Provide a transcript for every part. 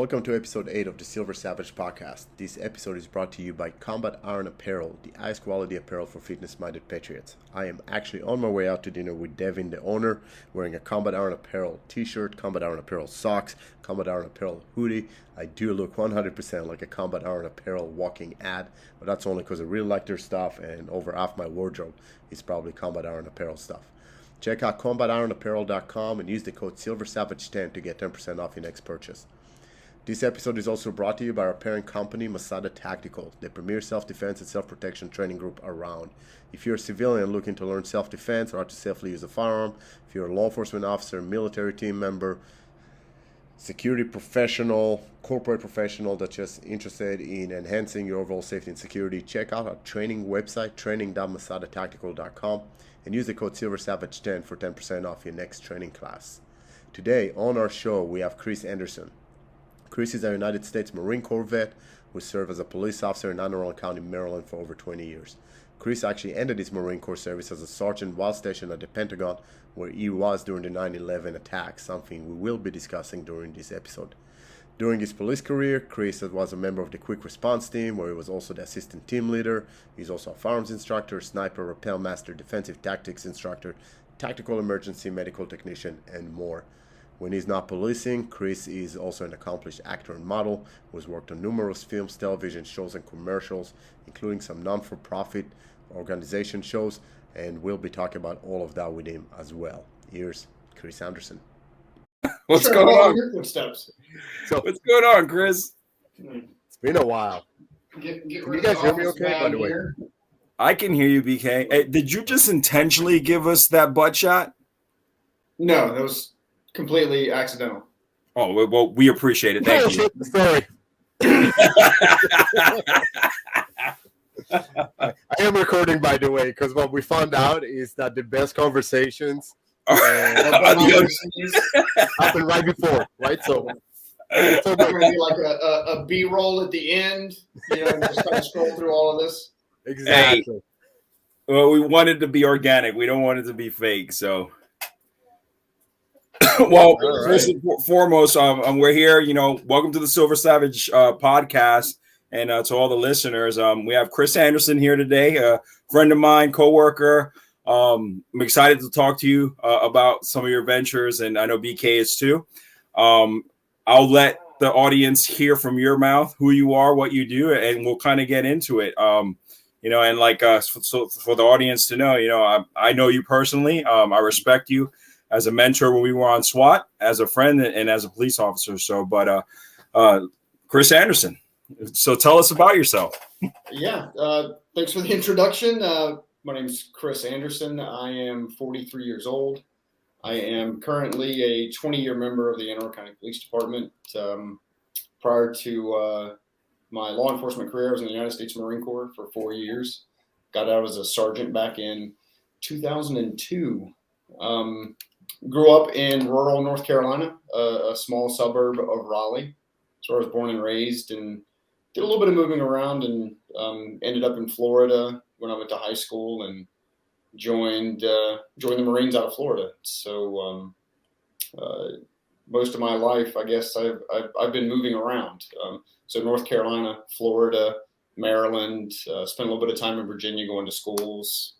Welcome to episode 8 of the Silver Savage podcast. This episode is brought to you by Combat Iron Apparel, the highest quality apparel for fitness-minded patriots. I am actually on my way out to dinner with Devin, the owner, wearing a Combat Iron Apparel t-shirt, Combat Iron Apparel socks, Combat Iron Apparel hoodie. I do look 100% like a Combat Iron Apparel walking ad, but that's only because I really like their stuff, and over half my wardrobe is probably Combat Iron Apparel stuff. Check out combatironapparel.com and use the code SilverSavage10 to get 10% off your next purchase. This episode is also brought to you by our parent company, Masada Tactical, the premier self-defense and self-protection training group around. If you're a civilian looking to learn self-defense or how to safely use a firearm, if you're a law enforcement officer, military team member, security professional, corporate professional that's just interested in enhancing your overall safety and security, check out our training website, training.masadatactical.com, and use the code SilverSavage10 for 10% off your next training class. Today on our show, we have Chris Anderson. Chris is a United States Marine Corps vet who served as a police officer in Anne Arundel County Maryland for over 20 years. Chris actually ended his Marine Corps service as a sergeant while stationed at the Pentagon, where he was during the 9/11 attack, something we will be discussing during this episode. During his police career, Chris was a member of the Quick Response Team, where he was also the assistant team leader. He's also a firearms instructor, sniper, Rappel Master, defensive tactics instructor, tactical emergency medical technician, and more. When he's not policing, Chris is also an accomplished actor and model who has worked on numerous films, television shows, and commercials, including some non-for-profit organization shows, and we'll be talking about all of that with him as well. Here's Chris Anderson. What's going on? What's going on, Chris? It's been a while. Can you guys hear me okay, by the way? I can hear you, BK. Hey, did you just intentionally give us that butt shot? No, that was completely accidental. Oh, well, we appreciate it. Thank you. Sorry. I am recording, by the way, because what we found out is that the best conversations happen right before, right? So it's going to be like a B-roll at the end, and just kind of scroll through all of this. Exactly. Hey, well, we want it to be organic. We don't want it to be fake, so. Well, first and foremost, we're here. Welcome to the Silver Savage podcast, and to all the listeners, we have Chris Anderson here today, a friend of mine, coworker. I'm excited to talk to you about some of your ventures, and I know BK is too. I'll let the audience hear from your mouth who you are, what you do, and we'll kind of get into it. And so for the audience to know, I know you personally. I respect you as a mentor when we were on SWAT, as a friend, and as a police officer. So, but Chris Anderson. So tell us about yourself. Yeah. Thanks for the introduction. My name is Chris Anderson. I am 43 years old. I am currently a 20-year member of the Anne Arundel County Police Department. Prior to my law enforcement career, I was in the United States Marine Corps for 4 years. Got out as a sergeant back in 2002. Grew up in rural North Carolina, a small suburb of Raleigh. So I was born and raised, and did a little bit of moving around, and ended up in Florida when I went to high school, and joined the Marines out of Florida. So most of my life, I guess I've been moving around. So North Carolina, Florida, Maryland. Spent a little bit of time in Virginia going to schools,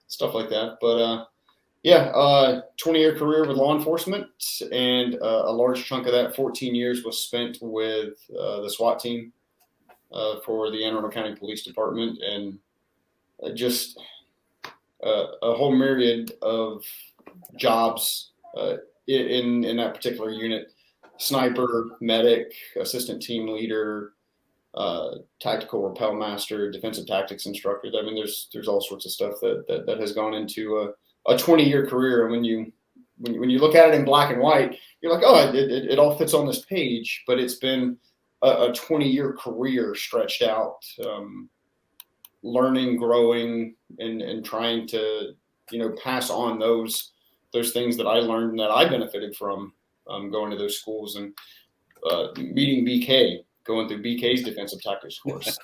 stuff like that. But 20-year career with law enforcement, and a large chunk of that, 14 years, was spent with the SWAT team for the Anne Arundel County Police Department, and just a whole myriad of jobs in that particular unit: sniper, medic, assistant team leader, tactical Rappel Master, defensive tactics instructor. I mean, there's all sorts of stuff that has gone into a 20-year career. And when you look at it in black and white, you're like, oh, it all fits on this page. But it's been a 20-year career stretched out, learning, growing, and trying to pass on those things that I learned and that I benefited from going to those schools, and meeting BK, going through BK's defensive tactics course.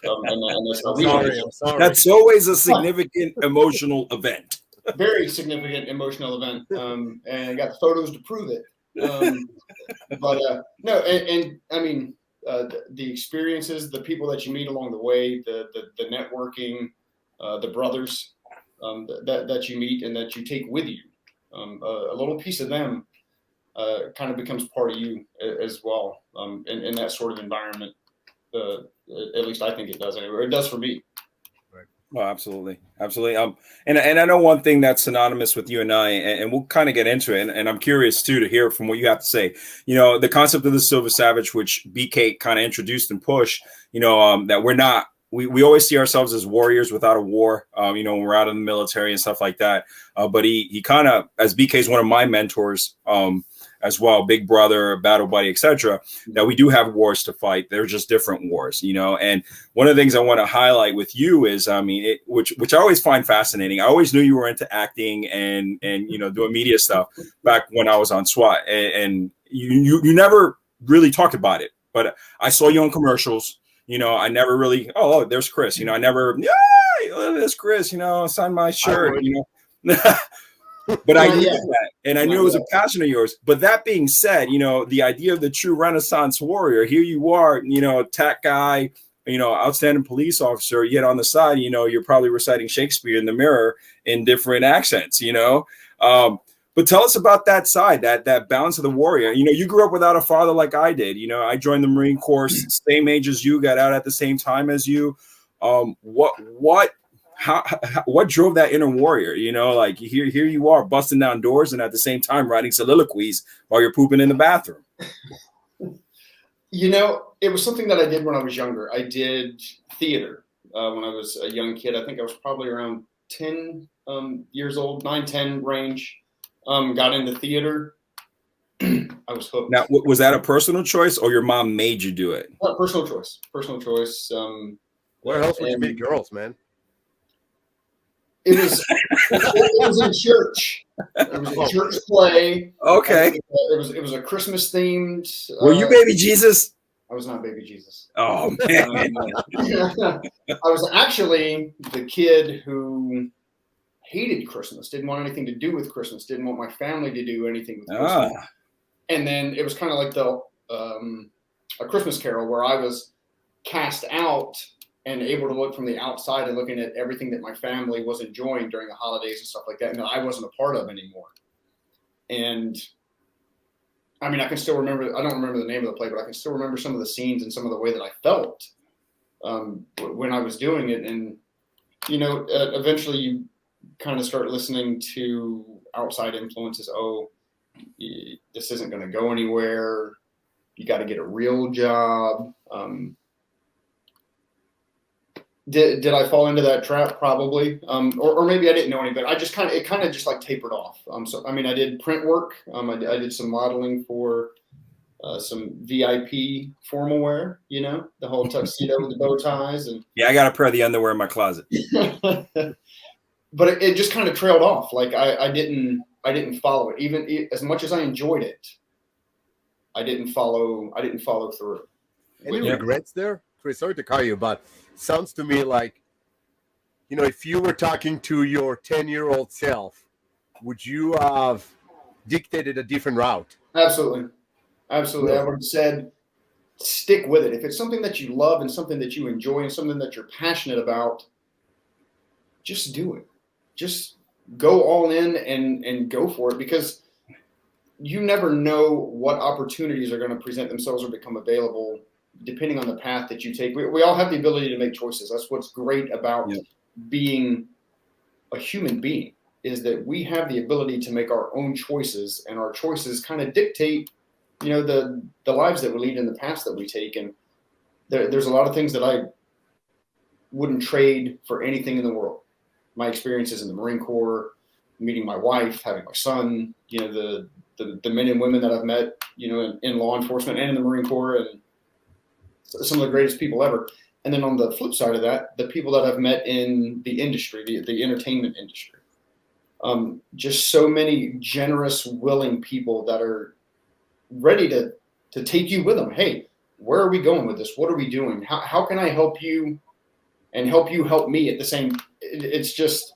That's always a significant emotional event. Very significant emotional event, and I got the photos to prove it. No, and I mean, the experiences, the people that you meet along the way, the networking, the brothers that you meet and that you take with you, a little piece of them kind of becomes part of you as well, in that sort of environment. At least I think it does anyway. It does for me. Oh, absolutely. Absolutely. And I know one thing that's synonymous with you and I, and we'll kind of get into it. And I'm curious too, to hear from what you have to say, the concept of the Silver Savage, which BK kind of introduced and pushed, that we're not, we always see ourselves as warriors without a war, when we're out in the military and stuff like that. But he kind of, as BK is one of my mentors, as well, big brother, battle buddy, etc., that we do have wars to fight. They're just different wars, and one of the things I want to highlight with you is, which I always find fascinating. I always knew you were into acting and doing media stuff back when I was on SWAT, and you never really talked about it, but I saw you on commercials. I never really, there's Chris, I never, there's Chris, sign my shirt, But I knew that, and I knew it was a passion of yours. But that being said, the idea of the true Renaissance warrior, here you are, tech guy, outstanding police officer, yet on the side, you're probably reciting Shakespeare in the mirror in different accents, But tell us about that side, that balance of the warrior. You grew up without a father like I did. I joined the Marine Corps, same age as you, got out at the same time as you. What drove that inner warrior? Like here you are busting down doors and at the same time writing soliloquies while you're pooping in the bathroom. It was something that I did when I was younger. I did theater when I was a young kid. I think I was probably around 10 years old, 9, 10 range. Got into theater. I was hooked. Now, was that a personal choice or your mom made you do it? Personal choice. Personal choice. Where else would you meet girls, man? It was in church. It was a church play. Okay. It was a Christmas themed. Were you baby Jesus? I was not baby Jesus. Oh man. I was actually the kid who hated Christmas, didn't want anything to do with Christmas, didn't want my family to do anything with Christmas. And then it was kind of like a Christmas Carol where I was cast out and able to look from the outside and looking at everything that my family was enjoying during the holidays and stuff like that, and that I wasn't a part of anymore. And I mean, I can still remember, I don't remember the name of the play, but I can still remember some of the scenes and some of the way that I felt when I was doing it. And, eventually you kind of start listening to outside influences. Oh, this isn't going to go anywhere. You got to get a real job. Did I fall into that trap? Probably. Or maybe I didn't know any better. It kind of just like tapered off. So, I did print work. I did some modeling for some VIP formal wear, the whole tuxedo with the bow ties. And yeah, I got a pair of the underwear in my closet. But it just kind of trailed off. Like I didn't follow it. Even as much as I enjoyed it, I didn't follow through. Any regrets there? Chris, sorry to call you, but sounds to me like, if you were talking to your 10-year-old self, would you have dictated a different route? Absolutely. Absolutely. Yeah. I would have said, stick with it. If it's something that you love and something that you enjoy and something that you're passionate about, just do it. Just go all in and go for it, because you never know what opportunities are going to present themselves or become available depending on the path that you take. We all have the ability to make choices. That's what's great about being a human being, is that we have the ability to make our own choices, and our choices kind of dictate, the lives that we lead in the paths that we take. And there's a lot of things that I wouldn't trade for anything in the world. My experiences in the Marine Corps, meeting my wife, having my son, the men and women that I've met, in law enforcement and in the Marine Corps, and some of the greatest people ever. And then on the flip side of that, the people that I've met in the industry, the entertainment industry, just so many generous, willing people that are ready to take you with them. Hey, where are we going with this? What are we doing? How can I help you and help you help me at the same? It's just,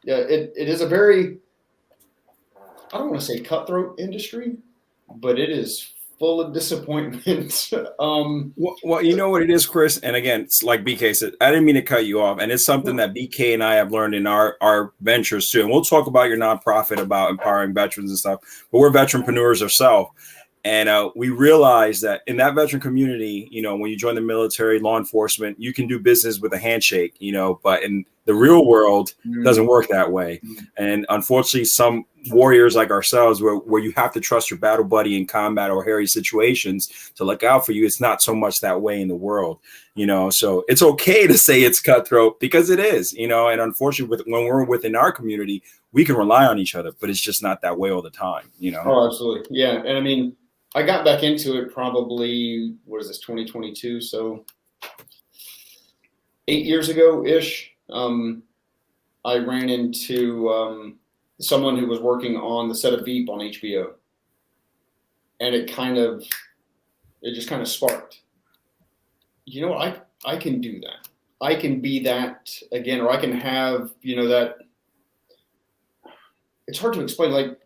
it is a very, I don't want to say cutthroat industry, but it is full of disappointment. Well, you know what it is, Chris. And again, it's like BK said, I didn't mean to cut you off. And it's something that BK and I have learned in our ventures too. And we'll talk about your nonprofit about empowering veterans and stuff. But we're veteranpreneurs ourselves. And we realize that in that veteran community, when you join the military, law enforcement, you can do business with a handshake, but in the real world, it doesn't work that way. And unfortunately, some warriors like ourselves, where you have to trust your battle buddy in combat or hairy situations to look out for you, it's not so much that way in the world, so it's okay to say it's cutthroat because it is, and unfortunately, when we're within our community, we can rely on each other, but it's just not that way all the time, Oh, absolutely. Yeah. And I mean, I got back into it probably, 2022? So 8 years ago-ish. I ran into someone who was working on the set of Veep on HBO. And it just kind of sparked. I can do that. I can be that again, or I can have, that. It's hard to explain. Like,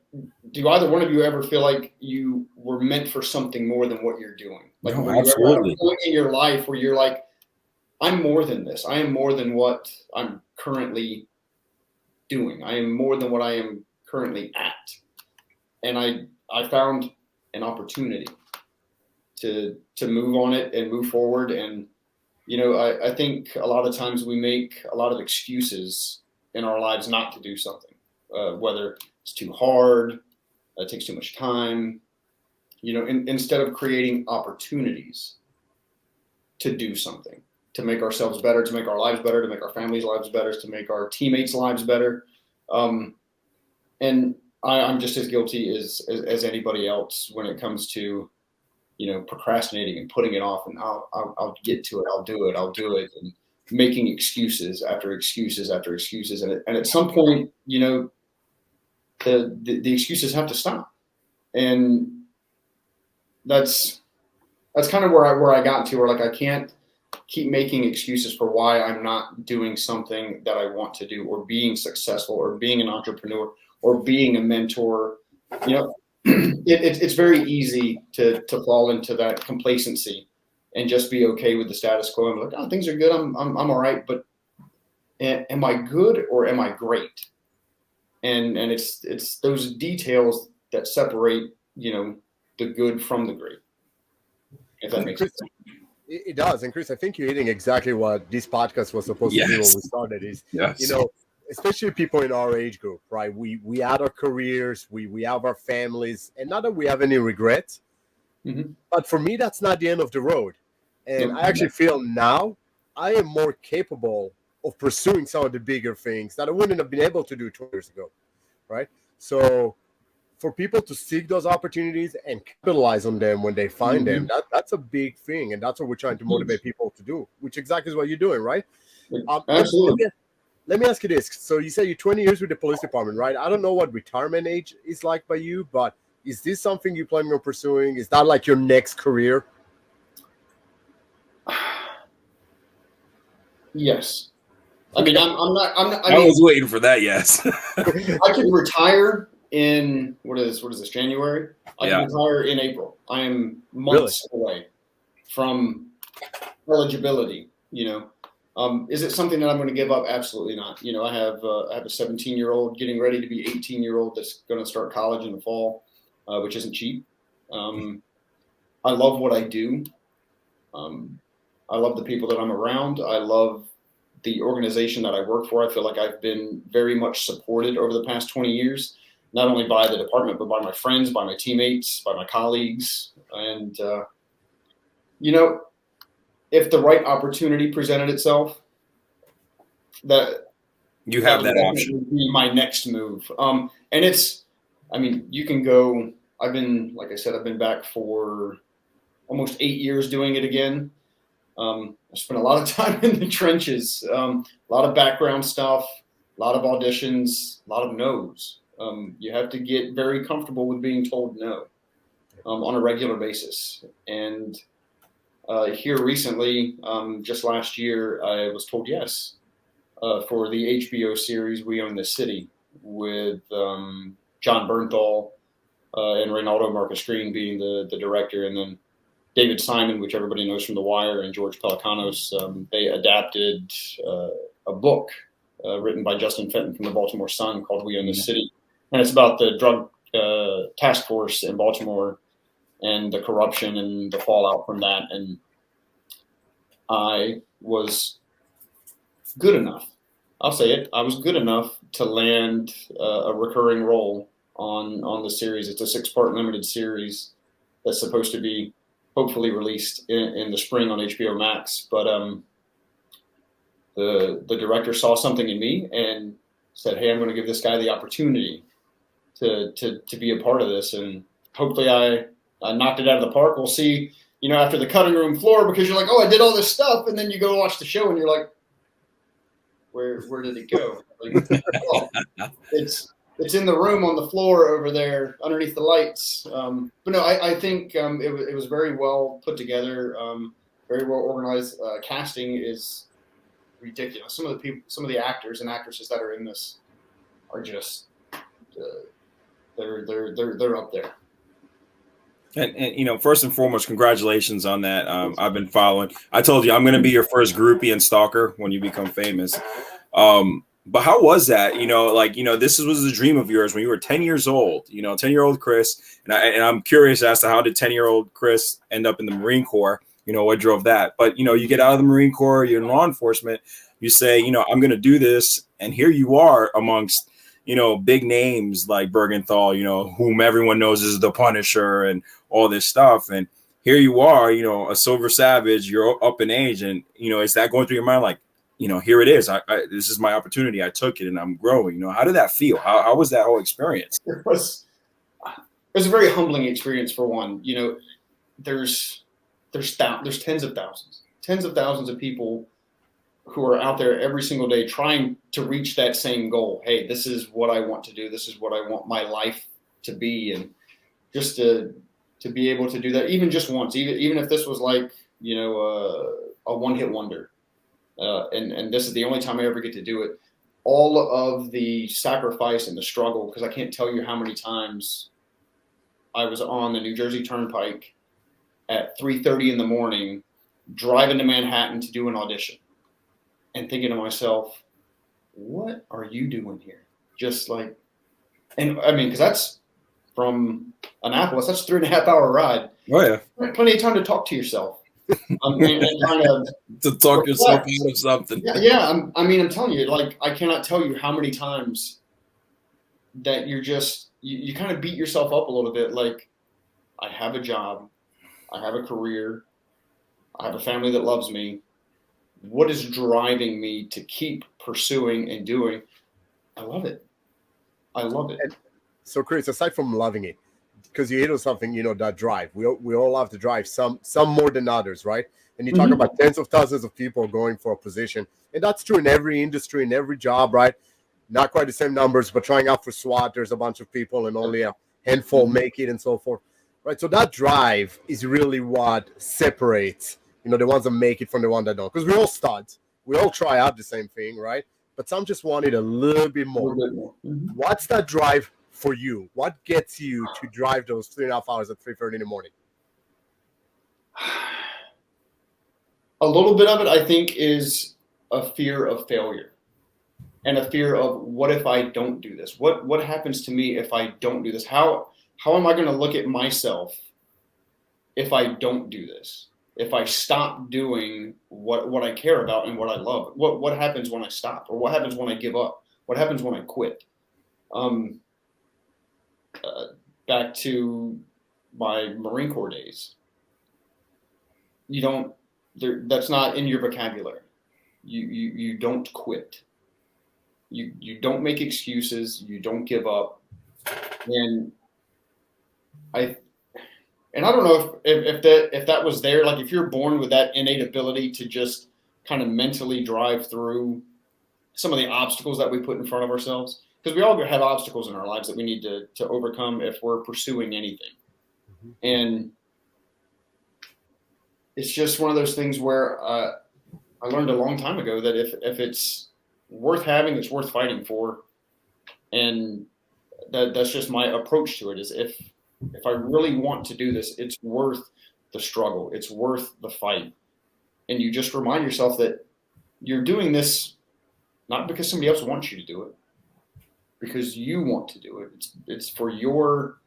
do either one of you ever feel like you were meant for something more than what you're doing? Like, no, were you absolutely. ever at a point in your life where you're like, I'm more than this. I am more than what I'm currently doing. I am more than what I am currently at. And I found an opportunity to move on it and move forward. And, I think a lot of times we make a lot of excuses in our lives not to do something, whether it's too hard, it takes too much time, instead of creating opportunities to do something, to make ourselves better, to make our lives better, to make our families' lives better, to make our teammates' lives better. And I'm just as guilty as anybody else when it comes to, procrastinating and putting it off, and I'll get to it. I'll do it. And making excuses after excuses after excuses. And at some point, the excuses have to stop. And that's kind of where I got to, where like, I can't keep making excuses for why I'm not doing something that I want to do, or being successful, or being an entrepreneur, or being a mentor. It's very easy to fall into that complacency and just be okay with the status quo. I'm like, oh, things are good. I'm all right. But am I good or am I great? And it's those details that separate, the good from the great. If that makes sense. It does. And Chris, I think you're hitting exactly what this podcast was supposed to do when we started is, especially people in our age group, right? We had our careers, we have our families, and not that we have any regrets, but for me, that's not the end of the road. And I actually feel now I am more capable of pursuing some of the bigger things that I wouldn't have been able to do 20 years ago, right? So for people to seek those opportunities and capitalize on them when they find them, that's a big thing. And that's what we're trying to motivate people to do, which exactly is what you're doing, right? Absolutely. Let me ask you this. So you said you're 20 years with the police department, right? I don't know what retirement age is like by you, but is this something you're planning on pursuing? Is that like your next career? Yes. I mean, I'm not. I was waiting for that. Yes. I could retire in what is this, January? I can retire in April. I am months away from eligibility. Is it something that I'm going to give up? Absolutely not. I have a 17-year-old getting ready to be 18-year-old that's going to start college in the fall, which isn't cheap. I love what I do. I love the people that I'm around. I love the organization that I work for. I feel like I've been very much supported over the past 20 years, not only by the department, but by my friends, by my teammates, by my colleagues. And, if the right opportunity presented itself, that you have that option, would be my next move. And you can go, I've been back for almost 8 years doing it again. I spent a lot of time in the trenches, a lot of background stuff, a lot of auditions, a lot of no's. You have to get very comfortable with being told no on a regular basis. And here recently, just last year, I was told yes for the HBO series We Own the City with John Bernthal, and Reynaldo Marcus Green being the director, and then David Simon, which everybody knows from The Wire, and George Pelecanos. They adapted a book written by Justin Fenton from the Baltimore Sun called We Own the City. And it's about the drug task force in Baltimore and the corruption and the fallout from that. And I was good enough. I'll say it. I was good enough to land a recurring role on the series. It's a 6-part limited series that's supposed to be hopefully released in the spring on HBO Max. But the director saw something in me and said, "Hey, I'm going to give this guy the opportunity to be a part of this." And hopefully I knocked it out of the park. We'll see, after the cutting room floor, because you're like, "Oh, I did all this stuff." And then you go watch the show and you're like, where did it go? Like, oh, it's in the room on the floor over there underneath the lights. But no, I think it was very well put together, very well organized. Casting is ridiculous. Some of the actors and actresses that are in this are just they're up there. And first and foremost, congratulations on that. I've been following. I told you I'm going to be your first groupie and stalker when you become famous. But how was that? This was a dream of yours when you were 10 years old. 10-year-old Chris. And I'm curious as to how did 10-year-old Chris end up in the Marine Corps? What drove that? But you get out of the Marine Corps, you're in law enforcement. You say, I'm going to do this, and here you are amongst big names like Bergenthal, whom everyone knows is the Punisher and all this stuff. And here you are, a Silver Savage, you're up in age. And, is that going through your mind? Like, here it is. This is my opportunity. I took it and I'm growing. How did that feel? How was that whole experience? It was a very humbling experience for one. There's tens of thousands of people who are out there every single day trying to reach that same goal. Hey, this is what I want to do. This is what I want my life to be. And just to be able to do that, even just once, even if this was like, a one-hit wonder. And this is the only time I ever get to do it. All of the sacrifice and the struggle, because I can't tell you how many times I was on the New Jersey Turnpike at 3:30 in the morning, driving to Manhattan to do an audition. And thinking to myself, what are you doing here? Just like, and I mean, because that's from Annapolis, that's a 3.5 hour ride. Oh, yeah. Plenty of time to talk to yourself. And kind of to talk yourself out of something. Yeah. I'm telling you, like, I cannot tell you how many times that you're just, you kind of beat yourself up a little bit. Like, I have a job, I have a career, I have a family that loves me. What is driving me to keep pursuing and doing? I love it. And so, Chris, aside from loving it, because you hit on something, that drive. We all have to drive, some more than others, right? And you talk about tens of thousands of people going for a position. And that's true in every industry, in every job, right? Not quite the same numbers, but trying out for SWAT, there's a bunch of people and only a handful make it and so forth, right? So that drive is really what separates the ones that make it from the one that don't. Because we all start. We all try out the same thing, right? But some just want it a little bit more. What's that drive for you? What gets you to drive those 3.5 hours at 3:30 in the morning? A little bit of it, I think, is a fear of failure and a fear of what if I don't do this? What happens to me if I don't do this? How am I going to look at myself if I don't do this? If I stop doing what I care about and what I love, what happens when I stop, or what happens when I give up? What happens when I quit? Back to my Marine Corps days, that's not in your vocabulary. You don't quit. You don't make excuses. You don't give up. And I don't know if that was there. Like, if you're born with that innate ability to just kind of mentally drive through some of the obstacles that we put in front of ourselves, because we all have obstacles in our lives that we need to overcome if we're pursuing anything. And it's just one of those things where I learned a long time ago that if it's worth having, it's worth fighting for. And that's just my approach to it, is if I really want to do this, it's worth the struggle. It's worth the fight. And you just remind yourself that you're doing this not because somebody else wants you to do it, because you want to do it. It's for your,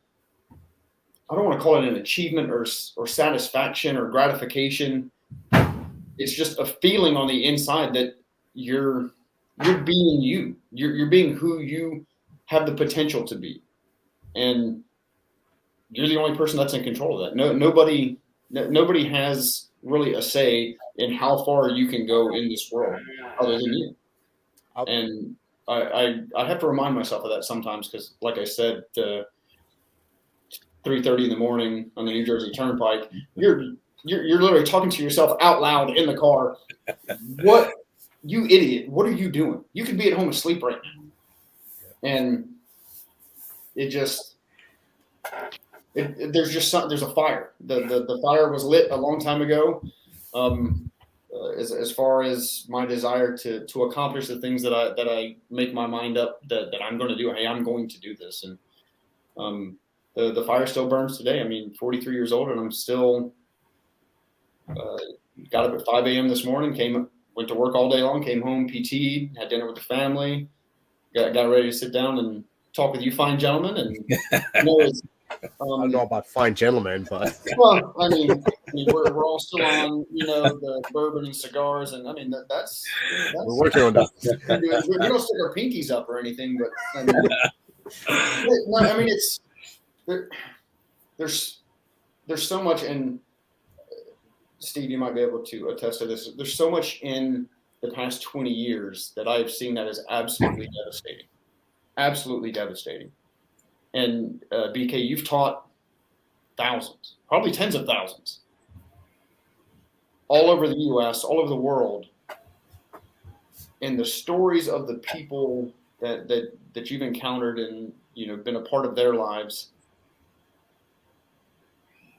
I don't want to call it an achievement or satisfaction or gratification. It's just a feeling on the inside that you're being you. You're being who you have the potential to be, and you're the only person that's in control of that. Nobody has really a say in how far you can go in this world other than you. And I have to remind myself of that sometimes because, like I said, 3:30 in the morning on the New Jersey Turnpike, you're literally talking to yourself out loud in the car. What, you idiot? What are you doing? You could be at home asleep right now. And there's a fire. The fire was lit a long time ago. As far as my desire to accomplish the things that I make my mind up that I'm going to do. Hey, I'm going to do this. And the fire still burns today. I mean, 43 years old, and I'm still got up at 5 a.m. this morning, went to work all day long, came home, PT'd, had dinner with the family, got ready to sit down and talk with you fine gentlemen. And I don't know about fine gentlemen, but well, I mean we're all still on, the bourbon and cigars, and I mean that's we're working on that. We don't stick our pinkies up or anything, but it's there's so much, and Steve, you might be able to attest to this. There's so much in the past 20 years that I've seen that is absolutely devastating. And BK, you've taught thousands, probably tens of thousands, all over the U.S., all over the world. And the stories of the people that you've encountered and been a part of their lives,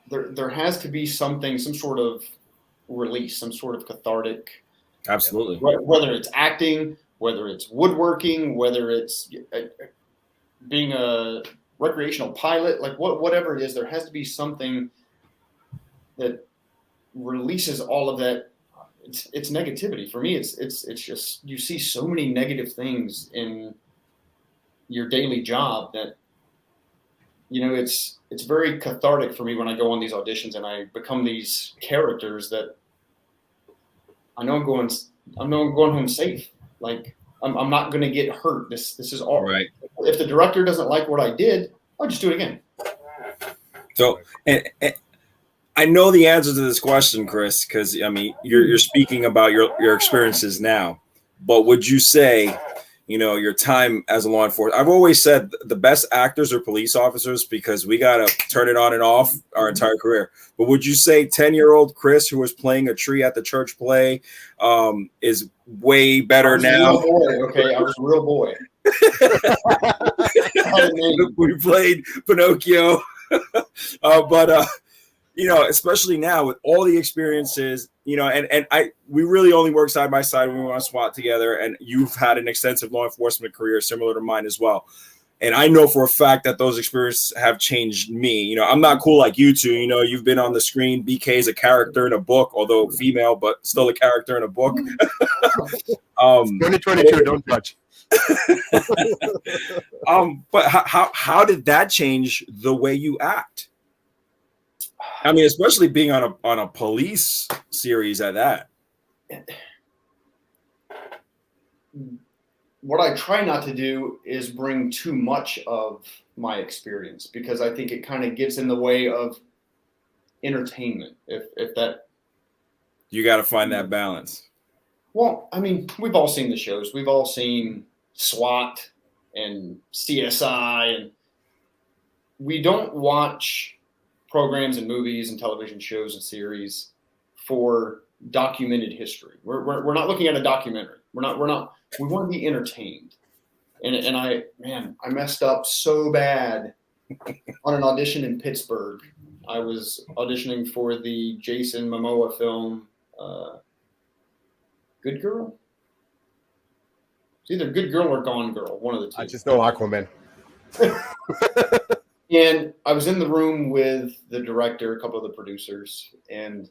there has to be some sort of release, some sort of cathartic. Absolutely. Whether it's acting, whether it's woodworking, whether it's being a recreational pilot, like whatever it is, there has to be something that releases all of that. It's negativity. For me, it's just, you see so many negative things in your daily job that, it's very cathartic for me when I go on these auditions and I become these characters that I know I'm going home safe. Like I'm not going to get hurt. This is all right. If the director doesn't like what I did, I'll just do it again. So, and I know the answer to this question, Chris, because I mean you're speaking about your experiences now, but would you say, your time as a law enforcement? I've always said the best actors are police officers because we got to turn it on and off our entire career. But would you say 10-year-old Chris, who was playing a tree at the church play, is way better now? Okay, I was a real boy. We played Pinocchio, but especially now with all the experiences, and we really only work side by side when we want to SWAT together. And you've had an extensive law enforcement career similar to mine as well. And I know for a fact that those experiences have changed me. I'm not cool like you two. You've been on the screen. BK is a character in a book, although female, but still a character in a book. 2022, don't judge. But how did that change the way you act? I mean, especially being on a police series at that. What I try not to do is bring too much of my experience because I think it kind of gets in the way of entertainment. If that, you got to find that balance. Well, I mean, we've all seen the shows. We've all seen SWAT and CSI, and we don't watch programs and movies and television shows and series for documented history. We're not looking at a documentary. We want to be entertained. And I messed up so bad on an audition in Pittsburgh. I was auditioning for the Jason Momoa film, Good Girl. It's either Good Girl or Gone Girl, one of the two. I just know Aquaman. And I was in the room with the director, a couple of the producers, and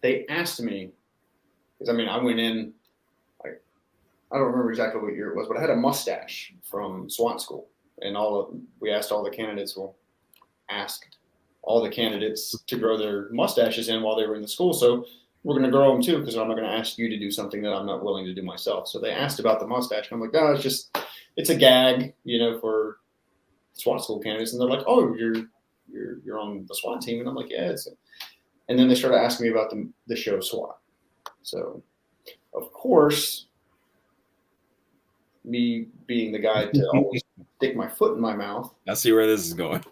they asked me, because I mean, I went in, I don't remember exactly what year it was, but I had a mustache from SWAT school. And we asked all the candidates, asked all the candidates to grow their mustaches in while they were in the school. So we're going to grow them too, because I'm not going to ask you to do something that I'm not willing to do myself. So they asked about the mustache. And I'm like, no, it's a gag, for SWAT school candidates. And they're like, oh, you're on the SWAT team. And I'm like, yeah. And then they started asking me about the show SWAT. So, of course, me being the guy to always stick my foot in my mouth. I see where this is going.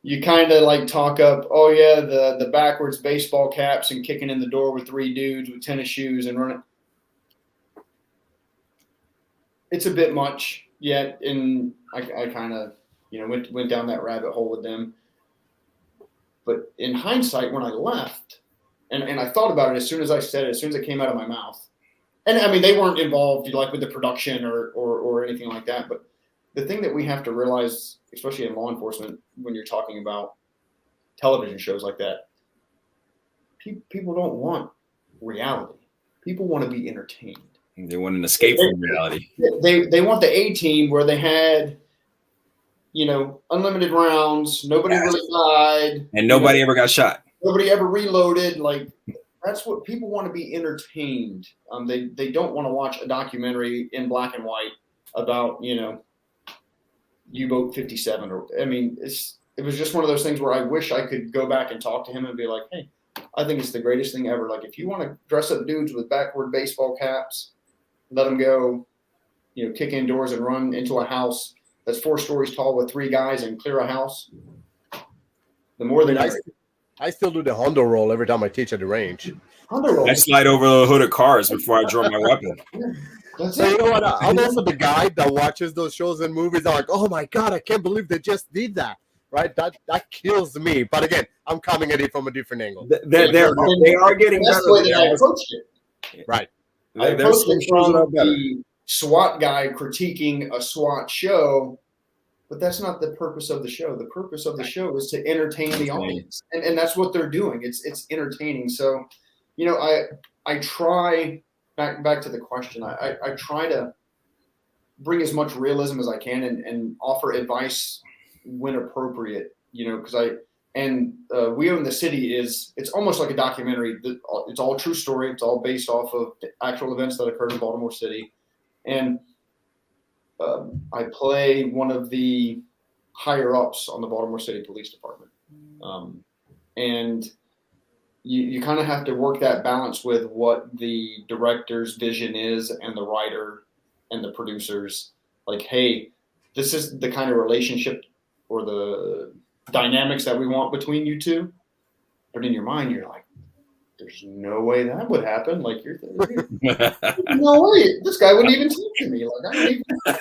You kind of like talk up, oh yeah, the backwards baseball caps and kicking in the door with 3 dudes with tennis shoes and running. It's a bit much, yeah. And I kind of, went down that rabbit hole with them. But in hindsight, when I left, and I thought about it as soon as I said it, as soon as it came out of my mouth. And I mean, they weren't involved like with the production or anything like that. But the thing that we have to realize, especially in law enforcement, when you're talking about television shows like that, people don't want reality. People want to be entertained. They want an escape from reality. They want the A-Team where they had, unlimited rounds. Nobody really died. And nobody ever got shot. Nobody ever reloaded. Like, that's what people want to be entertained. They don't want to watch a documentary in black and white about, U-boat 57. It was just one of those things where I wish I could go back and talk to him and be like, hey, I think it's the greatest thing ever. Like, if you want to dress up dudes with backward baseball caps, let them go, kick indoors and run into a house that's 4 stories tall with 3 guys and clear a house. The more than I still do the Hondo roll every time I teach at the range. Hondo roll. I slide over the hood of cars before I draw my weapon. That's So it. you know what? I'm also the guy that watches those shows and movies. I'm like, oh my God, I can't believe they just did that. Right? That kills me. But again, I'm coming at it from a different angle. They are getting That's better. the way that I approached it. Right. I approached it from the SWAT guy critiquing a SWAT show, but that's not the purpose of the show. The purpose of the show is to entertain the audience, and that's what they're doing. It's entertaining. So, I try back to the question. I try to bring as much realism as I can and offer advice when appropriate. Because We Own the City it's almost like a documentary. It's all true story. It's all based off of actual events that occurred in Baltimore City. And I play one of the higher ups on the Baltimore City Police Department. And you kind of have to work that balance with what the director's vision is and the writer and the producers. Like, hey, this is the kind of relationship or the dynamics that we want between you two. But in your mind, you're like, there's no way that would happen. Like, you're no way. This guy wouldn't even talk to me. Like,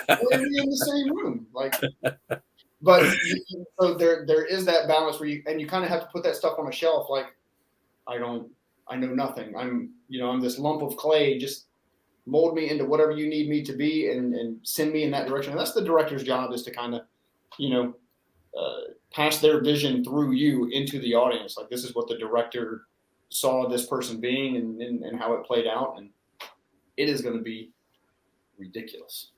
I wouldn't be in the same room. Like, but so there is that balance where you kind of have to put that stuff on a shelf. Like, I know nothing. I'm this lump of clay. Just mold me into whatever you need me to be and send me in that direction. And that's the director's job, is to kind of, pass their vision through you into the audience. Like, this is what the director saw this person being and how it played out. And it is going to be ridiculous.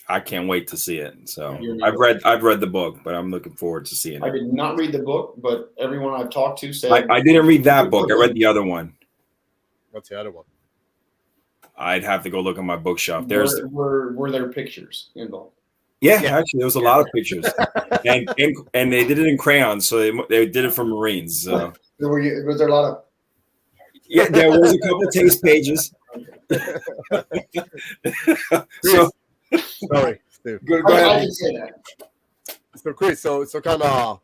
I can't wait to see it. So I've read the book, but I'm looking forward to seeing it. I did not read the book, but everyone I've talked to said I didn't read that book. I read the other one. What's the other one? I'd have to go look at my bookshelf. Were there pictures involved? Yeah, actually, there was a lot of pictures, and they did it in crayons, so they did it for Marines. So. Was there a lot of? Yeah, there was a couple of taste pages. So, sorry, Steve. Go ahead. I can say that. So, Chris, so kind of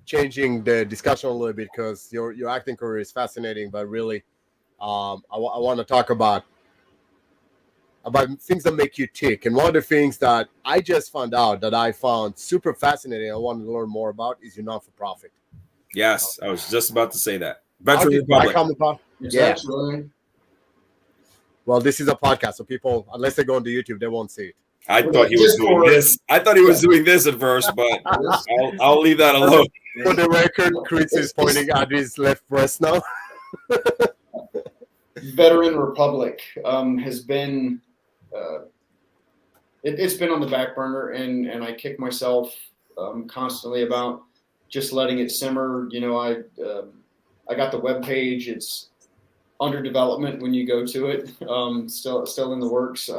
changing the discussion a little bit, because your acting career is fascinating, but really, I want to talk about things that make you tick. And one of the things that I just found out that I found super fascinating, I wanted to learn more about, is your non-for-profit. Yes, I was just about to say that. Veteran Republic. Yeah. Well, this is a podcast, so people, unless they go on the YouTube, they won't see it. I thought he was doing this. I thought he was doing this at first, but I'll leave that alone. For the record, Chris is pointing at his left breast now. Veteran Republic has been it's been on the back burner, and I kick myself constantly about just letting it simmer. You know, I got the webpage. It's under development when you go to it. Still in the works.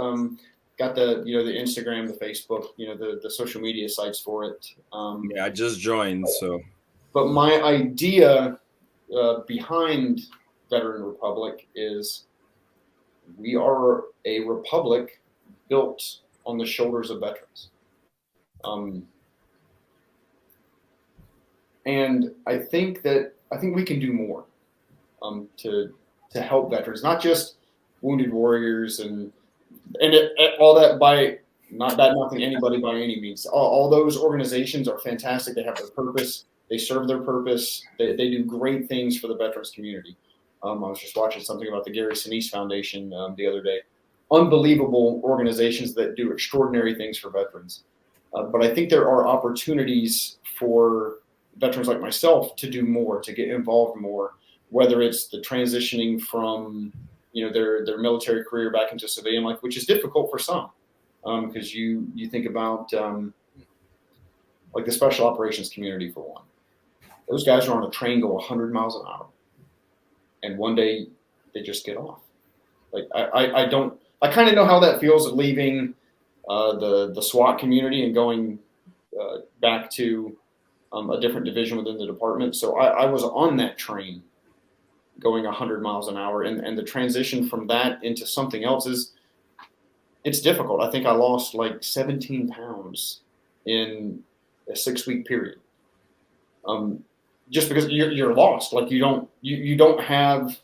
Got the the Instagram, the Facebook, the social media sites for it. I just joined, so. But my idea behind Veteran Republic is we are a republic built on the shoulders of veterans. And I think we can do more to help veterans, not just wounded warriors and all that, by not bad mouthing anybody by any means. All those organizations are fantastic. They have their purpose. They serve their purpose. They do great things for the veterans community. I was just watching something about the Gary Sinise Foundation the other day. Unbelievable organizations that do extraordinary things for veterans. But I think there are opportunities for veterans like myself to do more, to get involved more, whether it's the transitioning from their military career back into civilian life, which is difficult for some, because you think about like the special operations community, for one. Those guys are on a train go 100 miles an hour, and one day they just get off. Like I kind of know how that feels, leaving the SWAT community and going back to a different division within the department. So I was on that train going 100 miles an hour, and the transition from that into something else it's difficult. I think I lost like 17 pounds in a 6-week period. Just because you're lost, like you don't have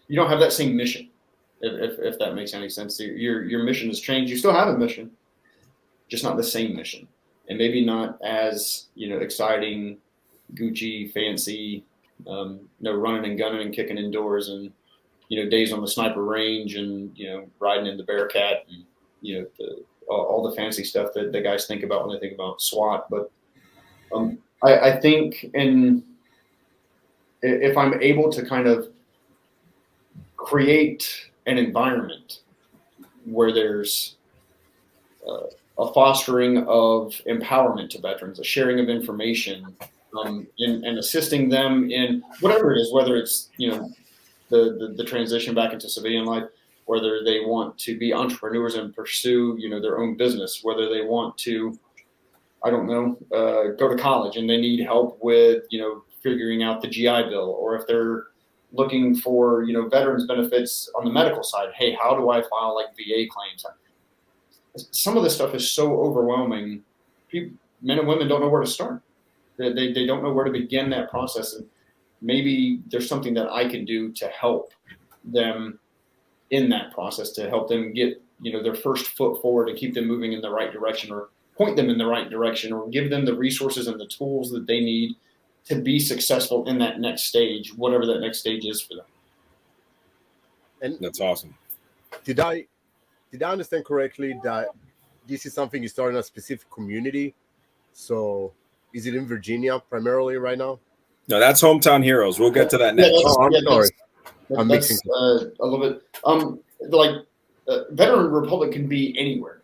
that same mission, if that makes any sense. Your mission has changed. You still have a mission, just not the same mission, and maybe not as exciting, Gucci, fancy, running and gunning and kicking indoors, and days on the sniper range, and riding in the Bearcat, and all the fancy stuff that the guys think about when they think about SWAT. But I think, and if I'm able to kind of create an environment where there's a fostering of empowerment to veterans, a sharing of information, and assisting them in whatever it is, whether it's the transition back into civilian life, whether they want to be entrepreneurs and pursue their own business, whether they want to, I don't know, go to college and they need help with figuring out the GI Bill, or if they're looking for veterans benefits on the medical side. Hey, how do I file like VA claims? Some of this stuff is so overwhelming. Men and women don't know where to start. They don't know where to begin that process, and maybe there's something that I can do to help them in that process, to help them get their first foot forward and keep them moving in the right direction, or point them in the right direction, or give them the resources and the tools that they need to be successful in that next stage, whatever that next stage is for them. And that's awesome. Did I understand correctly that this is something you start in a specific community? So is it in Virginia primarily right now? No, that's Hometown Heroes. We'll get to that next. I'm sorry. I'm mixing a little bit. Veteran Republic can be anywhere.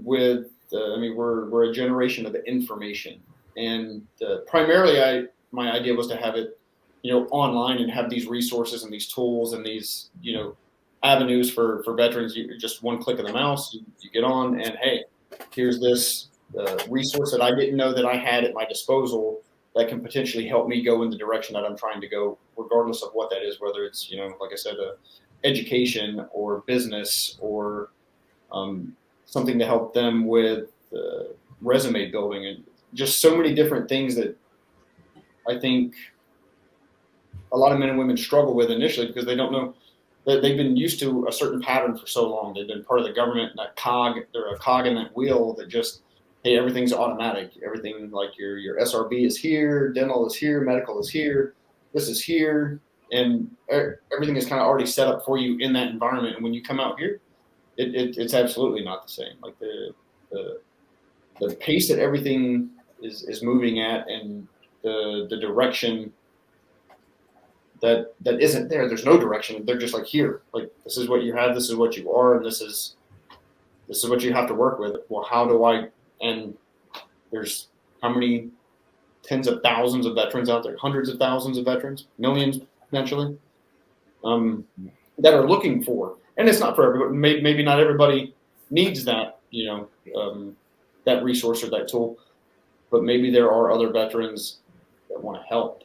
We're a generation of information, and primarily my idea was to have it online, and have these resources and these tools and these avenues for veterans. You just one click of the mouse, you get on, and hey, here's this resource that I didn't know that I had at my disposal that can potentially help me go in the direction that I'm trying to go, regardless of what that is, whether it's, like I said, education or business, or something to help them with resume building, and just so many different things that I think a lot of men and women struggle with initially, because they don't know that they've been used to a certain pattern for so long. They've been part of the government, that cog, they're a cog in that wheel that just, hey, everything's automatic. Everything, like your SRB is here, dental is here, medical is here, this is here, and everything is kind of already set up for you in that environment. And when you come out here, it's absolutely not the same. Like the pace that everything is moving at, and the direction that isn't there. There's no direction. They're just like, here, like, this is what you have, this is what you are, and this is what you have to work with. Well, how do I? And there's how many tens of thousands of veterans out there, hundreds of thousands of veterans, millions potentially, that are looking for. And it's not for everybody. Maybe not everybody needs that, that resource or that tool, but maybe there are other veterans that want to help.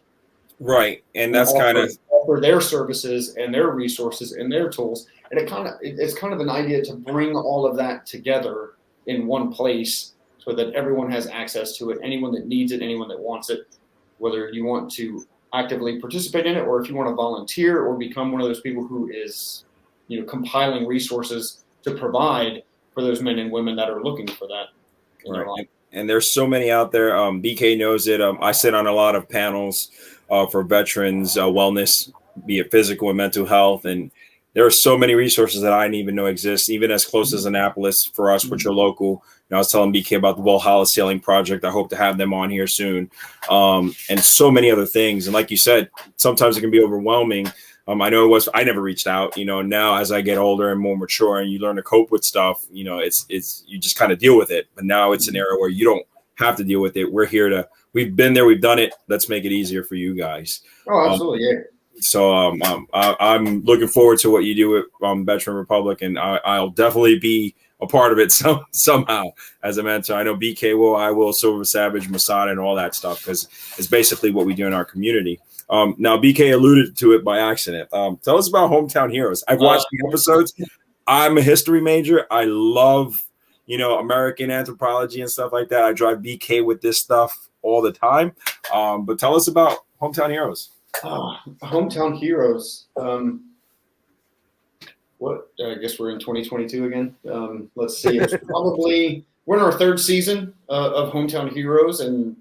Right, and that's kind of offer their services and their resources and their tools, and it's kind of an idea to bring all of that together in one place so that everyone has access to it. Anyone that needs it, anyone that wants it, whether you want to actively participate in it or if you want to volunteer or become one of those people who is, compiling resources to provide for those men and women that are looking for that in their life. And there's so many out there. BK knows it. I sit on a lot of panels for veterans wellness, be it physical and mental health. And there are so many resources that I didn't even know exist, even as close as Annapolis for us, which are local. I was telling BK about the Valhalla Sailing Project. I hope to have them on here soon. And so many other things. And like you said, sometimes it can be overwhelming. I know it was, I never reached out, now as I get older and more mature and you learn to cope with stuff, it's, you just kind of deal with it. But now it's an era where you don't have to deal with it. We're here we've been there, we've done it. Let's make it easier for you guys. Oh, absolutely. Yeah. So I'm looking forward to what you do with Veteran Republic, and I'll definitely be a part of it somehow as a mentor. I know BK will, I will, Silver Savage, Masada, and all that stuff, because it's basically what we do in our community. Now, BK alluded to it by accident. Tell us about Hometown Heroes. I've watched the episodes. I'm a history major. I love, American anthropology and stuff like that. I drive BK with this stuff all the time. But tell us about Hometown Heroes. Hometown Heroes. I guess we're in 2022 again. Let's see. It's probably we're in our third season of Hometown Heroes, and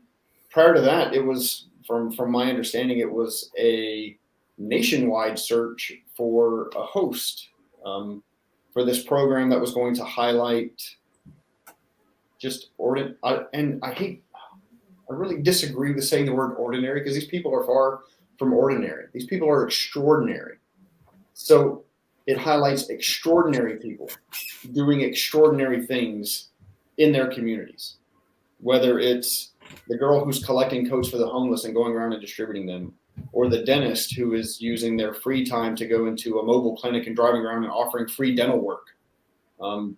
prior to that, it was from my understanding, it was a nationwide search for a host for this program that was going to highlight just I really disagree with saying the word ordinary, because these people are far from ordinary. These people are extraordinary. So it highlights extraordinary people doing extraordinary things in their communities, whether it's the girl who's collecting coats for the homeless and going around and distributing them, or the dentist who is using their free time to go into a mobile clinic and driving around and offering free dental work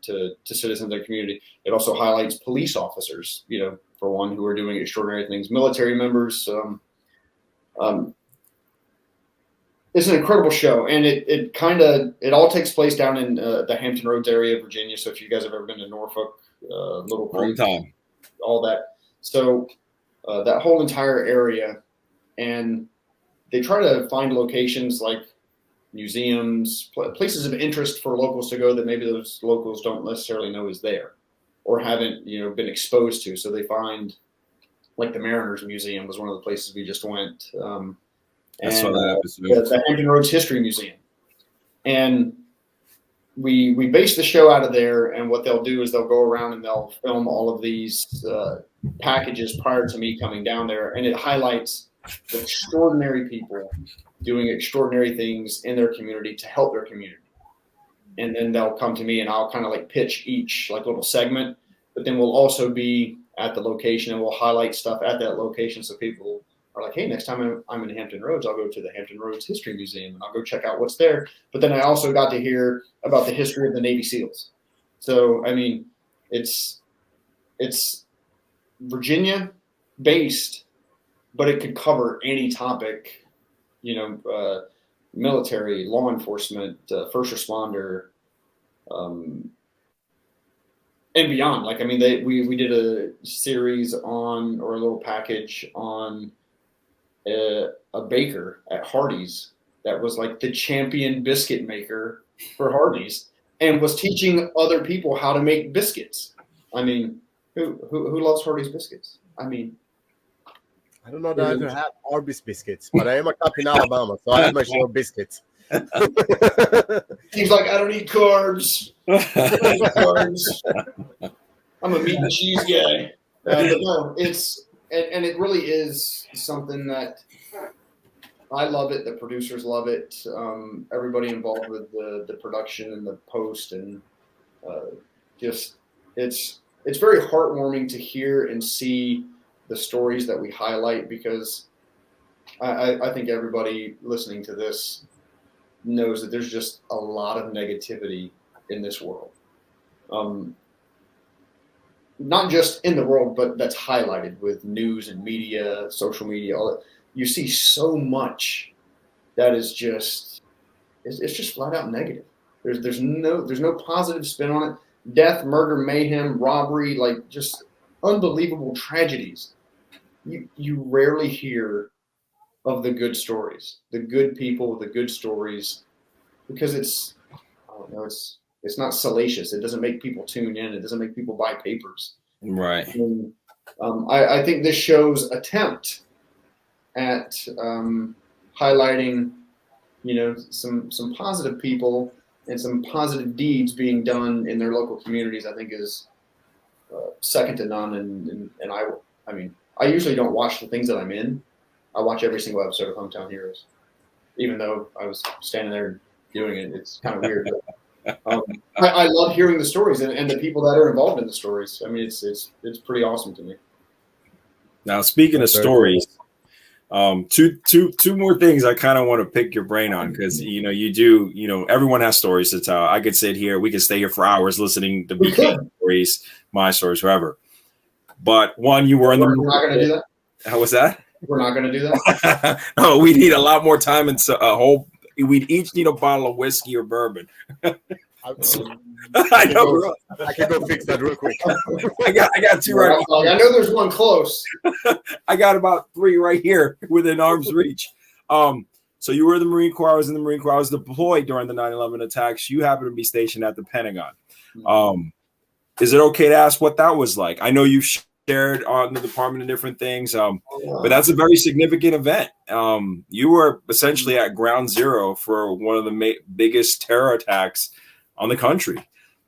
to citizens of their community. It also highlights police officers, for one, who are doing extraordinary things, military members. It's an incredible show, and it all takes place down in the Hampton Roads area of Virginia. So if you guys have ever been to Norfolk, Little Creek, all that. So that whole entire area, and they try to find locations like museums, places of interest for locals to go that maybe those locals don't necessarily know is there or haven't, been exposed to. So they find, like, the Mariners Museum was one of the places we just went. I saw that episode. The Hampton Roads History Museum. And we base the show out of there, and what they'll do is they'll go around and they'll film all of these packages prior to me coming down there, and it highlights the extraordinary people doing extraordinary things in their community to help their community. And then they'll come to me, and I'll kind of like pitch each like little segment, but then we'll also be at the location and we'll highlight stuff at that location, so people are like, hey, next time I'm in Hampton Roads, I'll go to the Hampton Roads History Museum and I'll go check out what's there. But then I also got to hear about the history of the Navy SEALs. So, I mean, it's Virginia based, but it could cover any topic, military, law enforcement, first responder, and beyond. Like, I mean, we did a series on, or a little package on a baker at Hardee's that was like the champion biscuit maker for Hardee's and was teaching other people how to make biscuits. I mean, who loves Hardee's biscuits? I mean, I don't know that I ever had Arby's biscuits, but I am a cop in Alabama, so I have my share of biscuits. He's like, I don't eat carbs. I'm a meat and cheese guy. But no, and it really is something that I love it. The producers love it. Everybody involved with the production and the post, and just it's very heartwarming to hear and see the stories that we highlight, because I think everybody listening to this knows that there's just a lot of negativity in this world. Not just in the world, but that's highlighted with news and media, social media, all that. You see so much that is just, it's just flat out negative. There's no positive spin on it. Death, murder, mayhem, robbery, like just unbelievable tragedies. You rarely hear of the good stories, the good people, the good stories, because I don't know, it's not salacious. It doesn't make people tune in. It doesn't make people buy papers. Right. And, I think this show's attempt at highlighting, some positive people and some positive deeds being done in their local communities, I think is second to none. And I mean, I usually don't watch the things that I'm in. I watch every single episode of Hometown Heroes, even though I was standing there doing it. It's kind of weird. But, I love hearing the stories and the people that are involved in the stories. I mean, it's pretty awesome to me. Now, speaking of stories, two more things I kind of want to pick your brain on, because everyone has stories to tell. I could sit here, we could stay here for hours listening to BK stories, my stories, whatever. But one, you were in the. We're not going to do that. How was that? We're not going to do that. No, we need a lot more time and we'd each need a bottle of whiskey or bourbon. I know. I can go fix that real quick. I got two right. I know there's one close. I got about 3 right here within arm's reach. So you were in the Marine Corps. I was in the Marine Corps. I was deployed during the 9/11 attacks. You happened to be stationed at the Pentagon. Is it okay to ask what that was like? I know you've shared on the department and different things, but that's a very significant event. You were essentially at ground zero for one of the biggest terror attacks on the country.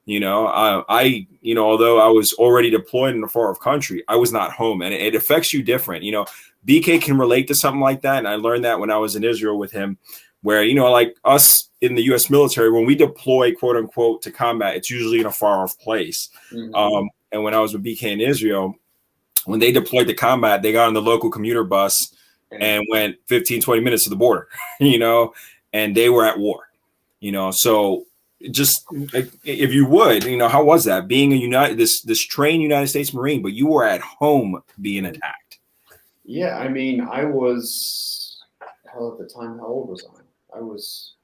Although I was already deployed in a far off country, I was not home, and it affects you different. BK can relate to something like that, and I learned that when I was in Israel with him, where like us in the U.S. military, when we deploy, quote unquote, to combat, it's usually in a far off place. Mm-hmm. And when I was with BK in Israel, when they deployed to combat, they got on the local commuter bus and went 15, 20 minutes to the border, and they were at war, so just if you would, how was that being this trained United States Marine, but you were at home being attacked? Yeah. I mean, I was, at the time, how old was I? I was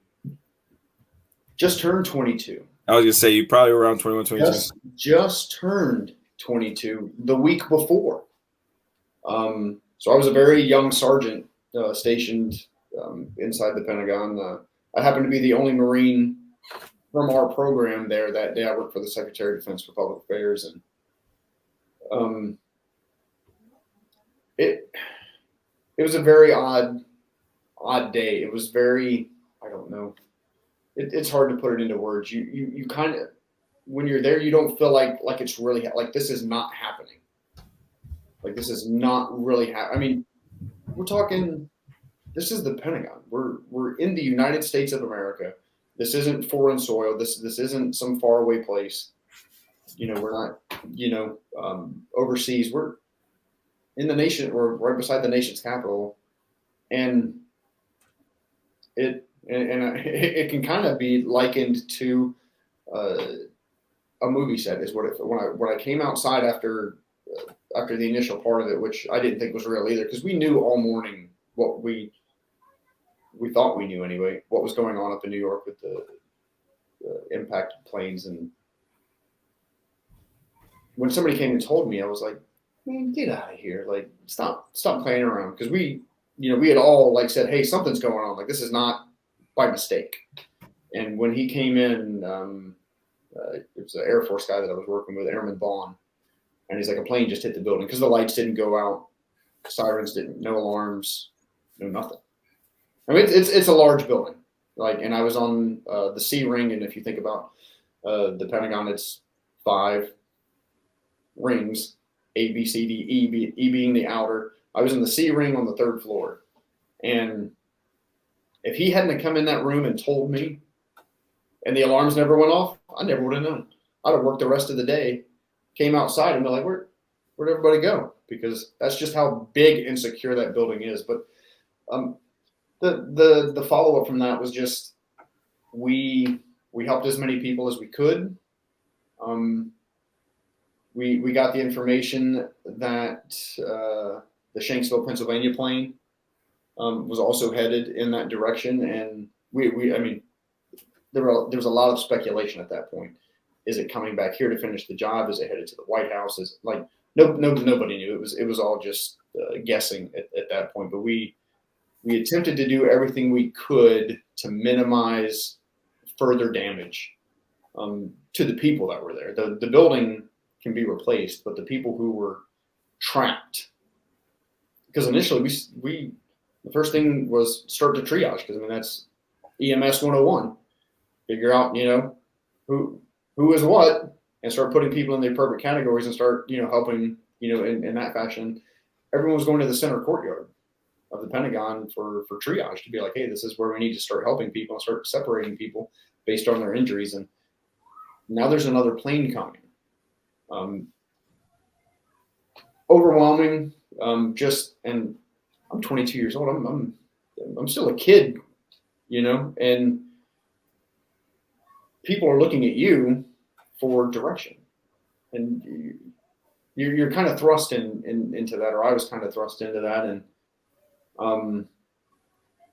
just turned 22. I was going to say, you probably were around 21, 22. Just turned 22 the week before. So I was a very young sergeant stationed inside the Pentagon. I happened to be the only Marine from our program there that day. I worked for the Secretary of Defense for Public Affairs, and it was a very odd day. It was very, I don't know. It's hard to put it into words. You kind of, when you're there, you don't feel like it's really like this is not happening. Like this is not really happening. I mean, we're talking. This is the Pentagon. We're in the United States of America. This isn't foreign soil. This isn't some faraway place. We're not. Overseas. We're in the nation. We're right beside the nation's capital, and it can kind of be likened to a movie set. Is when I came outside after the initial part of it, which I didn't think was real either, because we knew all morning what we thought we knew anyway, what was going on up in New York with the impacted planes. And when somebody came and told me, I was like, man, get out of here. Like, stop playing around. Because we had all said, hey, something's going on. Like, this is not by mistake. And when he came in, it was an Air Force guy that I was working with, Airman Vaughn. And he's like, a plane just hit the building, because the lights didn't go out. Sirens didn't, no alarms, no nothing. I mean, it's a large building, and I was on the C ring, and if you think about The Pentagon, it's 5 rings, A, B, C, D, E being the outer. I was in the C ring on the 3rd floor. And if he hadn't come in that room and told me, and the alarms never went off, I never would have known. I'd have worked the rest of the day, came outside and be like, where'd everybody go? Because that's just how big and secure that building is. But the follow-up from that was just we helped as many people as we could. We got the information that the Shanksville, Pennsylvania plane was also headed in that direction, and I mean, there was a lot of speculation at that point. Is it coming back here to finish the job? Is it headed to the White House? Is like nobody knew. It was all just guessing at that point. But we attempted to do everything we could to minimize further damage to the people that were there. The building can be replaced, but the people who were trapped, because initially the first thing was start to triage, because I mean that's EMS 101. Figure out who is what, and start putting people in the appropriate categories and start helping in that fashion. Everyone was going to the center courtyard of the Pentagon for triage to be like, hey, this is where we need to start helping people and start separating people based on their injuries. And now there's another plane coming. Overwhelming. And I'm 22 years old. I'm still a kid, and people are looking at you for direction, and you're kind of thrust into that, or I was kind of thrust into that, and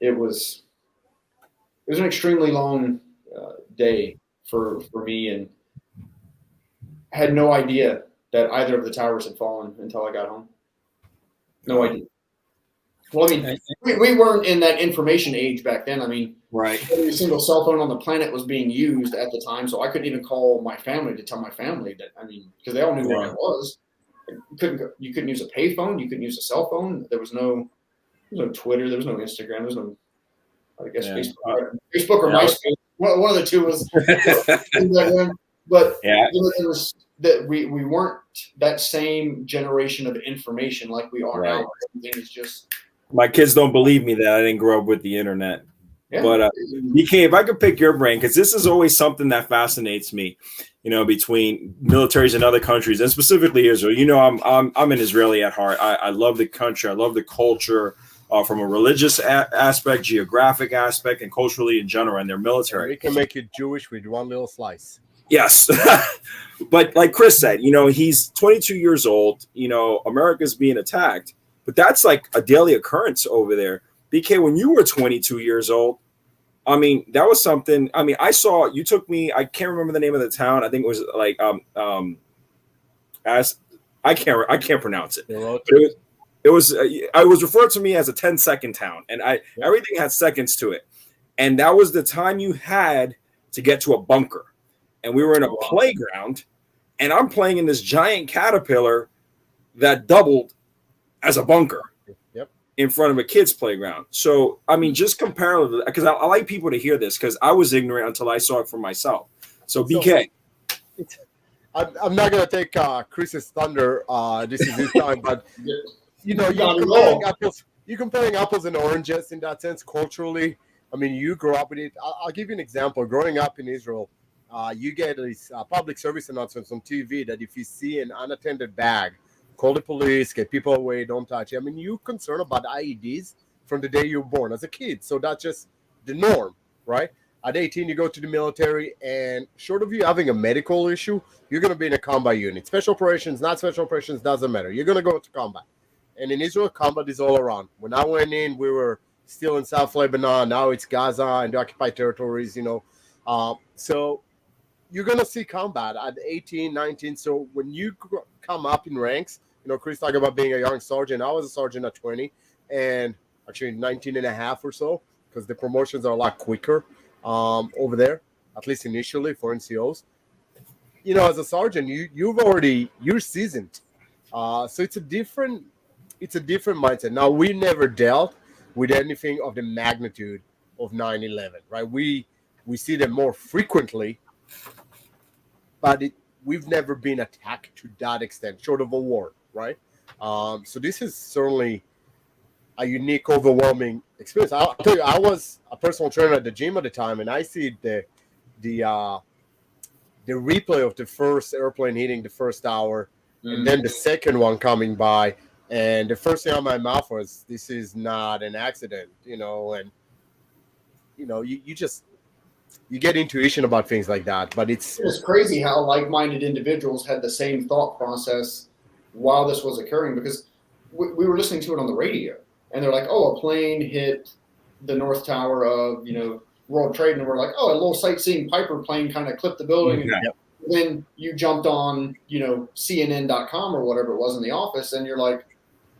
it was an extremely long day for me, and I had no idea that either of the towers had fallen until I got home. No idea. Well, I mean, we weren't in that information age back then. I mean, right. Every single cell phone on the planet was being used at the time, so I couldn't even call my family to tell my family that. I mean, because they all knew where I was. You couldn't use a payphone. You couldn't use a cell phone. There was no Twitter. There was no Instagram. There was no, I guess, Facebook or MySpace. One of the two was. But it was that we weren't that same generation of information like we are now. Everything is just. My kids don't believe me that I didn't grow up with the internet. Yeah. But BK, if I could pick your brain, because this is always something that fascinates me, between militaries in other countries and specifically Israel. I'm an Israeli at heart. I love the country. I love the culture from a religious aspect, geographic aspect, and culturally in general, and their military. We can make you Jewish with one little slice. Yes. But like Chris said, he's 22 years old. America's being attacked. But that's like a daily occurrence over there. BK, when you were 22 years old, I mean, that was something. I mean, you took me, I can't remember the name of the town. I think it was like, I can't pronounce it. It was referred to me as a 10-second town, and everything had seconds to it. And that was the time you had to get to a bunker. And we were in a playground, and I'm playing in this giant caterpillar that doubled as a bunker in front of a kid's playground. So, I mean, just comparatively, because I like people to hear this, because I was ignorant until I saw it for myself. So, BK. I'm not going to take Chris's thunder. This is his time, but, you're comparing apples and oranges in that sense, culturally. I mean, you grew up with it. I'll give you an example. Growing up in Israel, you get these public service announcements on TV that if you see an unattended bag, call the police, get people away, don't touch it. I mean, you're concerned about IEDs from the day you were born as a kid. So that's just the norm, right? At 18, you go to the military, and short of you having a medical issue, you're going to be in a combat unit. Special operations, not special operations, doesn't matter. You're going to go to combat. And in Israel, combat is all around. When I went in, we were still in South Lebanon. Now it's Gaza and the occupied territories, So you're going to see combat at 18, 19. So when you come up in ranks, Chris talked about being a young sergeant. I was a sergeant at 20 and actually 19 and a half or so, because the promotions are a lot quicker over there, at least initially for NCOs. As a sergeant, you're seasoned. So it's a different mindset. Now, we never dealt with anything of the magnitude of 9/11, right? We see them more frequently, but we've never been attacked to that extent, short of a war, right? So this is certainly a unique, overwhelming experience. I'll tell you, I was a personal trainer at the gym at the time, and I see the replay of the first airplane hitting the first tower, and then the second one coming by, and the first thing out of my mouth was, "This is not an accident," and you get intuition about things like that. But it's crazy how like-minded individuals had the same thought process while this was occurring, because we were listening to it on the radio, and they're like, "Oh, a plane hit the North Tower of World Trade," and we're like, "Oh, a little sightseeing Piper plane kind of clipped the building." Yeah. And then you jumped on CNN.com or whatever it was in the office, and you're like,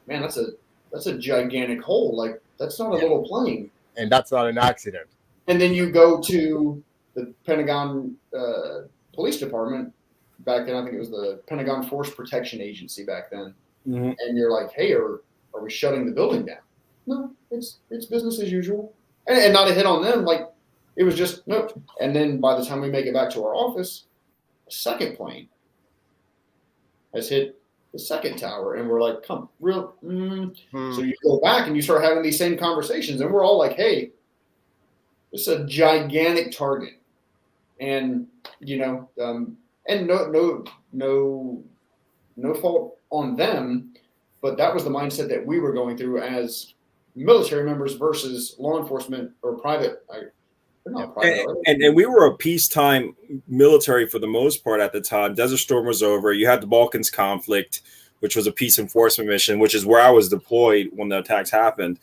"Man, that's a gigantic hole. Like, that's not a little plane." And that's not an accident. And then you go to the Pentagon Police Department back then. I think it was the Pentagon Force Protection Agency back then. Mm-hmm. And you're like, "Hey, are we shutting the building down?" No, it's business as usual. And not a hit on them. Like, it was just nope. And then by the time we make it back to our office, a second plane has hit the second tower, and we're like, "Come, real." So you go back and you start having these same conversations, and we're all like, "Hey, it's a gigantic target," and and no fault on them, but that was the mindset that we were going through as military members versus law enforcement or private. And we were a peacetime military for the most part at the time. Desert Storm was over. You had the Balkans conflict, which was a peace enforcement mission, which is where I was deployed when the attacks happened.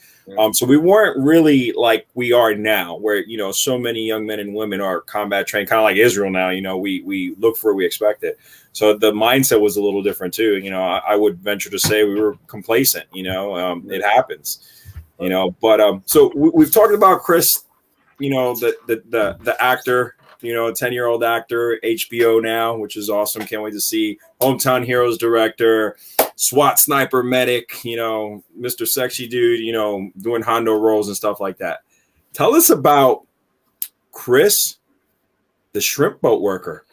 So we weren't really like we are now, where, so many young men and women are combat trained, kind of like Israel now. We look for it, we expect it. So the mindset was a little different too. I would venture to say we were complacent. It happens. But so we've talked about Chris. The actor, a 10-year-old actor, HBO now, which is awesome. Can't wait to see. Hometown Heroes director, SWAT sniper medic, Mr. Sexy Dude, doing Hondo roles and stuff like that. Tell us about Chris, the shrimp boat worker.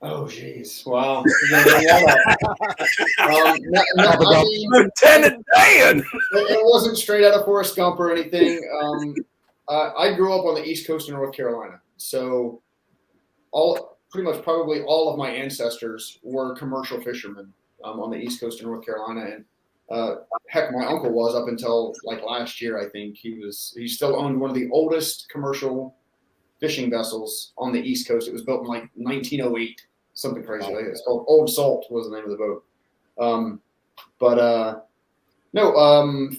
Oh, geez. Wow. Lieutenant Dan. It wasn't straight out of Forrest Gump or anything. I grew up on the East Coast of North Carolina, so probably all of my ancestors were commercial fishermen on the East Coast of North Carolina, and heck, my uncle was up until like last year. I think he still owned one of the oldest commercial fishing vessels on the East Coast. It was built in like 1908, something crazy. Like it's called Old Salt was the name of the boat.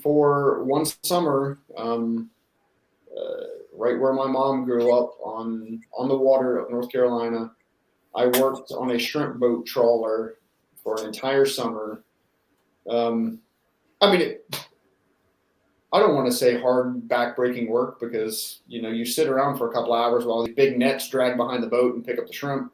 For one summer. Right where my mom grew up on the water of North Carolina, I worked on a shrimp boat trawler for an entire summer. I don't want to say hard back-breaking work because, you sit around for a couple hours while these big nets drag behind the boat and pick up the shrimp.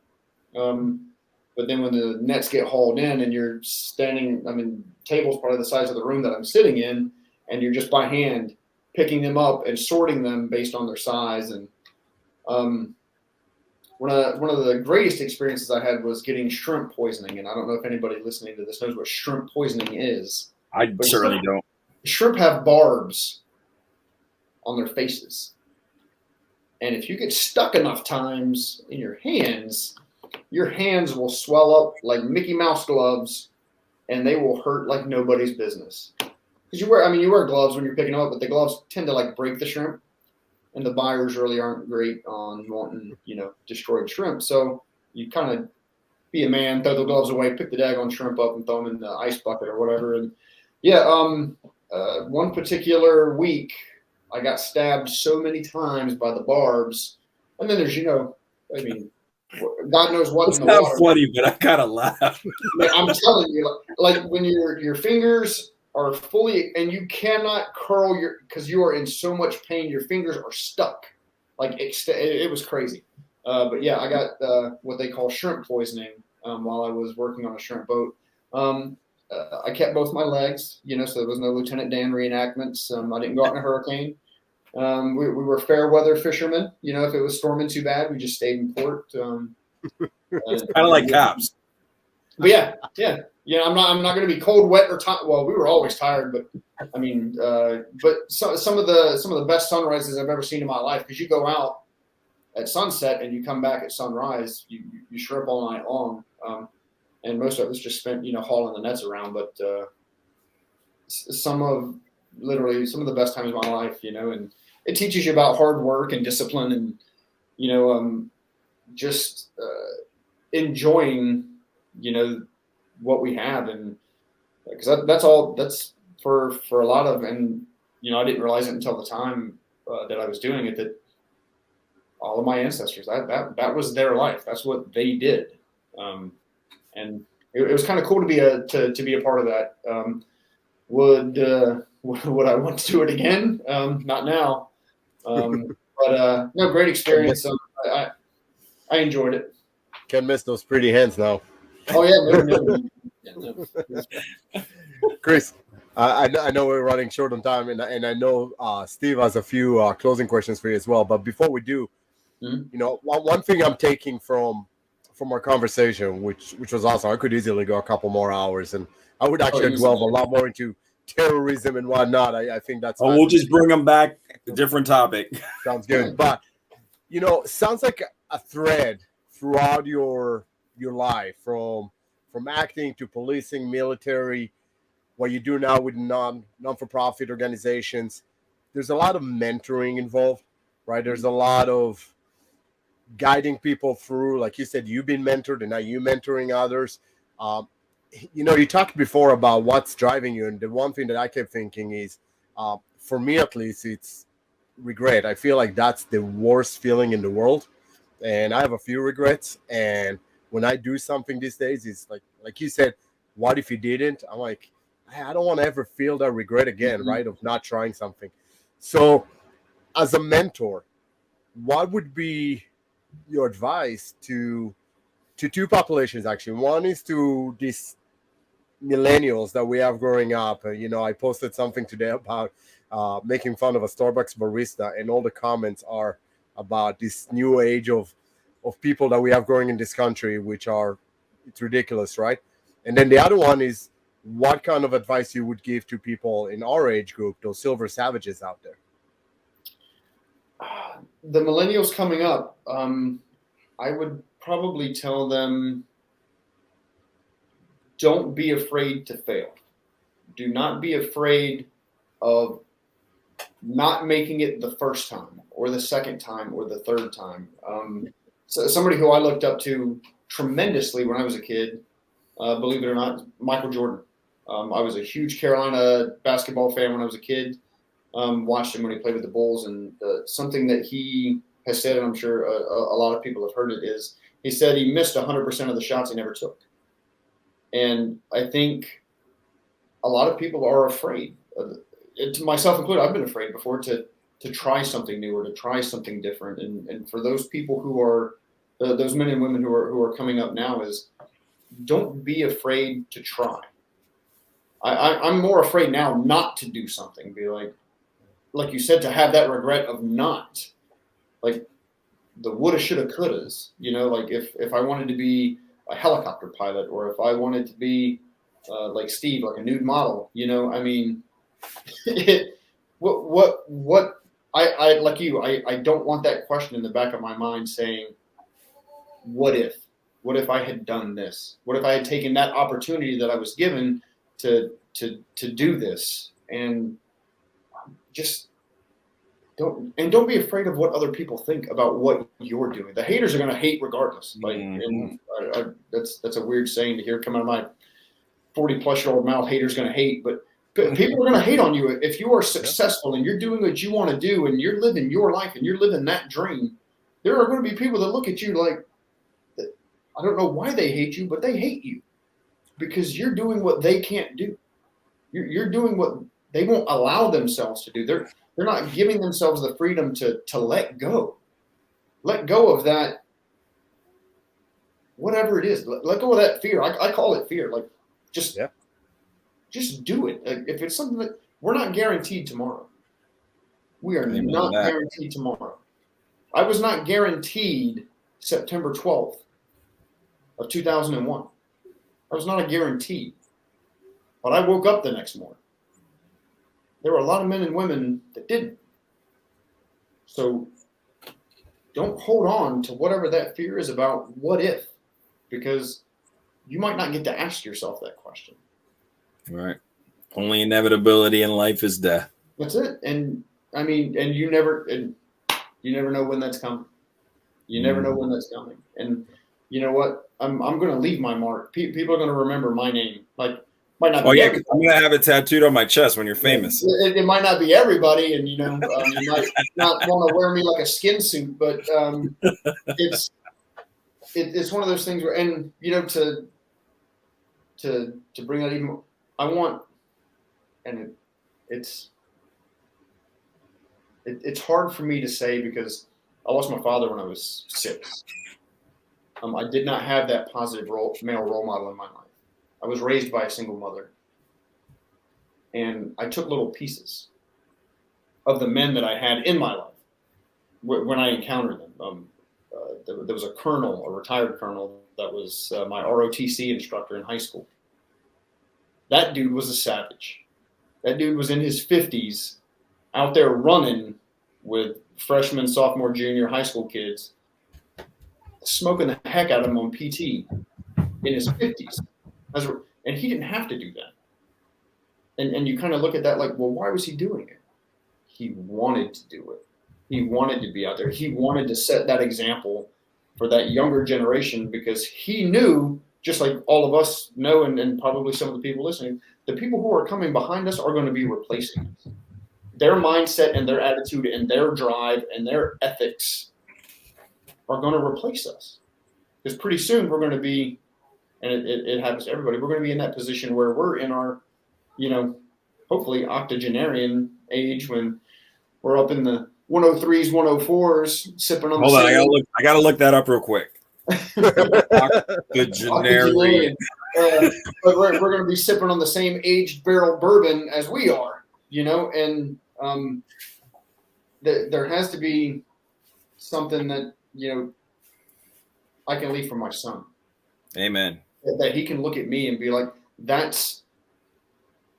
But then when the nets get hauled in and you're standing, table's probably the size of the room that I'm sitting in, and you're just by hand picking them up and sorting them based on their size. And one of the greatest experiences I had was getting shrimp poisoning. And I don't know if anybody listening to this knows what shrimp poisoning is. I certainly don't. Shrimp have barbs on their faces. And if you get stuck enough times in your hands will swell up like Mickey Mouse gloves, and they will hurt like nobody's business. Because you wear gloves when you're picking them up, but the gloves tend to like break the shrimp, and the buyers really aren't great on wanting, destroyed shrimp. So you kind of be a man, throw the gloves away, pick the daggone shrimp up and throw them in the ice bucket or whatever. And one particular week I got stabbed so many times by the barbs. And then there's, God knows what's in the water. It's not funny, but I kind of laugh. I'm telling you, like when your fingers are fully, and you cannot curl because you are in so much pain. Your fingers are stuck. Like it was crazy. But yeah, I got what they call shrimp poisoning while I was working on a shrimp boat. I kept both my legs, so there was no Lieutenant Dan reenactments. I didn't go out in a hurricane. We were fair weather fishermen. If it was storming too bad, we just stayed in port. It's kind of like cops. But yeah. I'm not going to be cold, wet, or tired. Well, we were always tired, but I mean, but some of the best sunrises I've ever seen in my life, because you go out at sunset and you come back at sunrise, you shrimp all night long, and most of us just spent hauling the nets around. But some of the best times of my life, and it teaches you about hard work and discipline, and just enjoying what we have, and because that's for a lot of, and I didn't realize it until the time that I was doing it, that all of my ancestors, that was their life. That's what they did, and it was kind of cool to be a part of that. Would I want to do it again? Not now, but no, great experience. I enjoyed it. Can't miss those pretty hands now. Oh yeah, no. Chris, I know we're running short on time, and I know Steve has a few closing questions for you as well. But before we do, one thing I'm taking from our conversation, which was awesome. I could easily go a couple more hours, and I would actually delve a lot more into terrorism and whatnot. I think that's. Oh, we'll just bring them back. A different topic. Sounds good, but sounds like a thread throughout your life, from acting to policing, military, what you do now with non-for-profit organizations. There's a lot of mentoring involved, right? There's a lot of guiding people through, like you said, you've been mentored and now you're mentoring others. You talked before about what's driving you, and the one thing that I kept thinking is, for me at least, it's regret. I feel like that's the worst feeling in the world, and I have a few regrets. And when I do something these days, it's like you said, what if you didn't? I'm like, I don't want to ever feel that regret again, right, of not trying something. So as a mentor, what would be your advice to two populations, actually? One is to these millennials that we have growing up. I posted something today about making fun of a Starbucks barista, and all the comments are about this new age of people that we have growing in this country, it's ridiculous, right? And then the other one is, what kind of advice you would give to people in our age group, those silver savages out there? The millennials coming up, I would probably tell them, don't be afraid to fail. Do not be afraid of not making it the first time or the second time or the third time. So somebody who I looked up to tremendously when I was a kid, believe it or not, Michael Jordan. I was a huge Carolina basketball fan when I was a kid. Watched him when he played with the Bulls, and something that he has said, and I'm sure a lot of people have heard it, is he said he missed 100% of the shots he never took. And I think a lot of people are afraid, myself included. I've been afraid before to try something new or to try something different. And for those people who are those men and women who are coming up now, is don't be afraid to try. I'm more afraid now not to do something. Be like you said, to have that regret of not, like the woulda, shoulda, couldas. Like if I wanted to be a helicopter pilot, or if I wanted to be like Steve, like a nude model. I mean, what I like you. I don't want that question in the back of my mind saying, what if I had done this? What if I had taken that opportunity that I was given to do this? And just don't be afraid of what other people think about what you're doing. The haters are going to hate regardless. And that's a weird saying to hear come out of my 40-plus-year-old mouth. Haters going to hate, but people are going to hate on you if you are successful and you're doing what you want to do and you're living your life and you're living that dream. There are going to be people that look at you like, I don't know why they hate you, but they hate you because you're doing what they can't do. You're doing what they won't allow themselves to do. They're not giving themselves the freedom to let go. Let go of that, whatever it is. Let go of that fear. I call it fear. Like, just do it. Like, if it's something that we're not guaranteed tomorrow. We are not guaranteed tomorrow. I was not guaranteed September 12th. of 2001. That was not a guarantee. But I woke up the next morning. There were a lot of men and women that didn't. So don't hold on to whatever that fear is about what if, because you might not get to ask yourself that question. Right. Only inevitability in life is death. That's it. And I mean, and you never know when that's coming. You never know when that's coming. And you know what? I'm going to leave my mark. People are going to remember my name. Like, might not. Oh be yeah, everybody. I'm gonna have it tattooed on my chest when you're famous. It might not be everybody, and you might not want to wear me like a skin suit, but it's one of those things where, and to bring that even, I want, and it's hard for me to say because I lost my father when I was 6. I did not have that positive male role model in my life. I was raised by a single mother, and I took little pieces of the men that I had in my life when I encountered them. There was a retired colonel that was my ROTC instructor in high school. That dude was a savage. That dude was in his 50s out there running with freshman, sophomore, junior high school kids, smoking the heck out of them on PT in his 50s. And he didn't have to do that. And you kind of look at that like, well, why was he doing it? He wanted to do it. He wanted to be out there. He wanted to set that example for that younger generation because he knew, just like all of us know, and probably some of the people listening, the people who are coming behind us are going to be replacing us. Their mindset and their attitude and their drive and their ethics are going to replace us. Because pretty soon we're going to be, and it happens to everybody, we're going to be in that position where we're in our, hopefully octogenarian age when we're up in the 103s, 104s, sipping on. Hold on, I gotta look that up real quick. Octogenarian. But we're going to be sipping on the same aged barrel bourbon as we are, and there has to be something that I can leave for my son. Amen. That he can look at me and be like, that's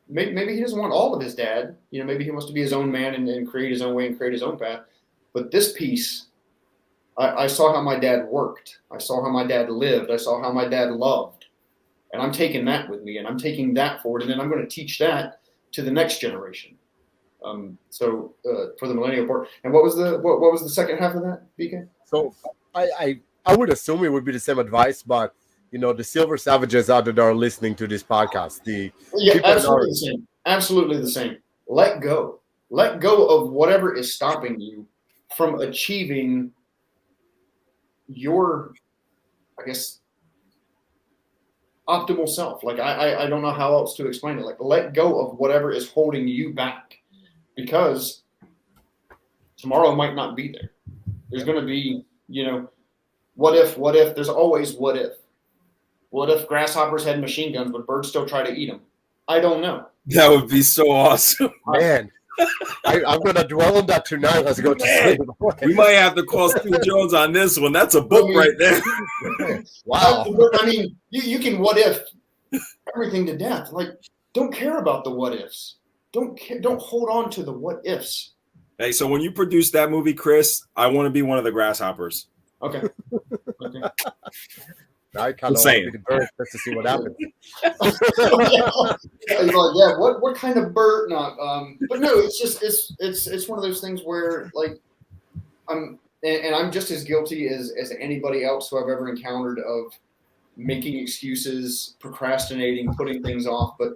maybe he doesn't want all of his dad. Maybe he wants to be his own man and create his own way and create his own path. But this piece, I saw how my dad worked. I saw how my dad lived. I saw how my dad loved. And I'm taking that with me, and I'm taking that forward, and then I'm going to teach that to the next generation. So for the millennial part. And what was the second half of that, BK? So I would assume it would be the same advice, but the silver savages out there that are listening to this podcast, absolutely the same. Absolutely the same. Let go of whatever is stopping you from achieving your, I guess, optimal self. Like I don't know how else to explain it. Like let go of whatever is holding you back, because tomorrow might not be there. There's going to be, what if, there's always what if. What if grasshoppers had machine guns, but birds still try to eat them? I don't know. That would be so awesome. Man, I'm going to dwell on that tonight. Let's go to sleep. We might have to call Steve Jones on this one. That's a book right there. Wow. I mean, you can what if everything to death. Like, don't care about the what ifs. Don't hold on to the what ifs. Hey, so when you produce that movie, Chris, I want to be one of the grasshoppers. Okay. I kind of want to be the bird just to see what happens. What kind of bird? Not, but no, it's just it's one of those things where like I'm just as guilty as anybody else who I've ever encountered of making excuses, procrastinating, putting things off. But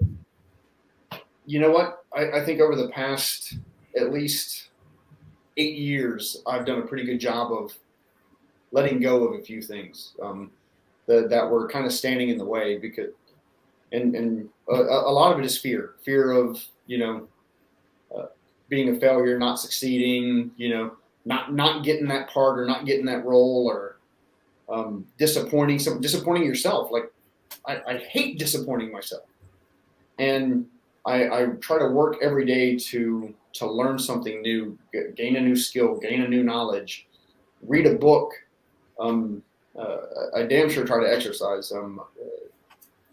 you know what? I think over the past at least 8 years, I've done a pretty good job of letting go of a few things. That were kind of standing in the way, because and a lot of it is fear of being a failure, not succeeding, not getting that part or not getting that role, or disappointing yourself. Like I hate disappointing myself, and I try to work every day to learn something new, gain a new skill, gain a new knowledge, read a book, I damn sure try to exercise.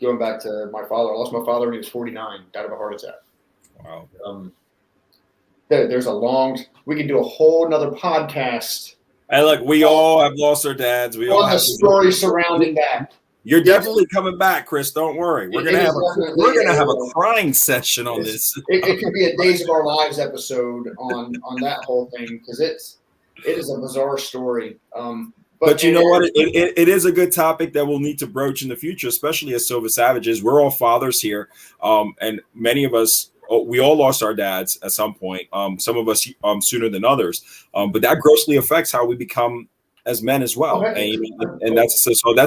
Going back to my father, I lost my father when he was 49, died of a heart attack. Wow. There's we could do a whole nother podcast. And look, we all have lost our dads. We all have stories surrounding that. You're definitely coming back, Chris. Don't worry. We're gonna have a crying session on this. It could be a Days of Our Lives episode on that whole thing, because it is a bizarre story. But you know what? It is a good topic that we'll need to broach in the future, especially as Silver Savages. We're all fathers here, and many of us, we all lost our dads at some point. Some of us sooner than others, but that grossly affects how we become as men as well. Okay. And that's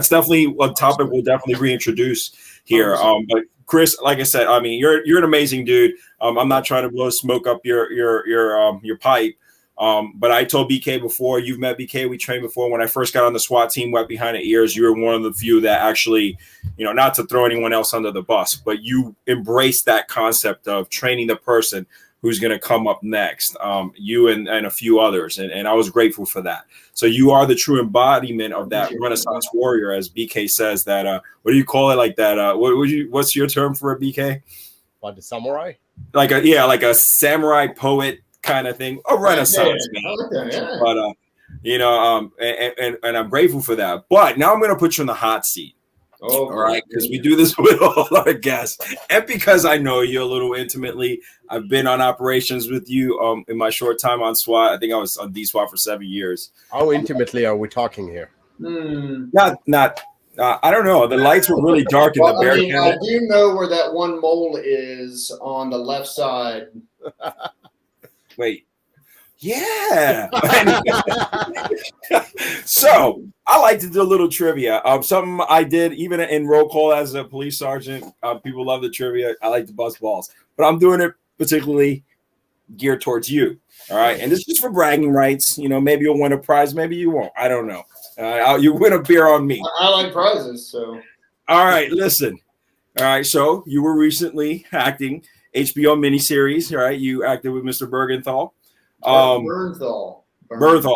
definitely a topic we'll definitely reintroduce here. But Chris, like I said, I mean, you're an amazing dude. I'm not trying to blow smoke up your pipe. But I told BK before, you've met BK, we trained before. When I first got on the SWAT team, wet behind the ears, you were one of the few that actually, not to throw anyone else under the bus, but you embraced that concept of training the person who's going to come up next, you and a few others. And I was grateful for that. So you are the true embodiment of that Renaissance warrior, as BK says that, what do you call it? Like that? What's your term for a BK? What, the samurai? Like a samurai poet kind of thing, a Renaissance man. But and I'm grateful for that. But now I'm going to put you in the hot seat. Oh, all right, because we do this with all our guests, and because I know you a little intimately. I've been on operations with you in my short time on SWAT. I think I was on DSWAT for 7 years. How intimately are we talking here? Not. I don't know. The lights were really dark in the bear can. I do know where that one mole is on the left side. Wait. Yeah. So I like to do a little trivia. Something I did even in roll call as a police sergeant. People love the trivia. I like to bust balls, but I'm doing it particularly geared towards you. All right. And this is for bragging rights. Maybe you'll win a prize. Maybe you won't. I don't know. You win a beer on me. I like prizes. So. All right. Listen. All right. So you were recently acting HBO miniseries. All right. You acted with Mr. Bergenthal. Bernthal.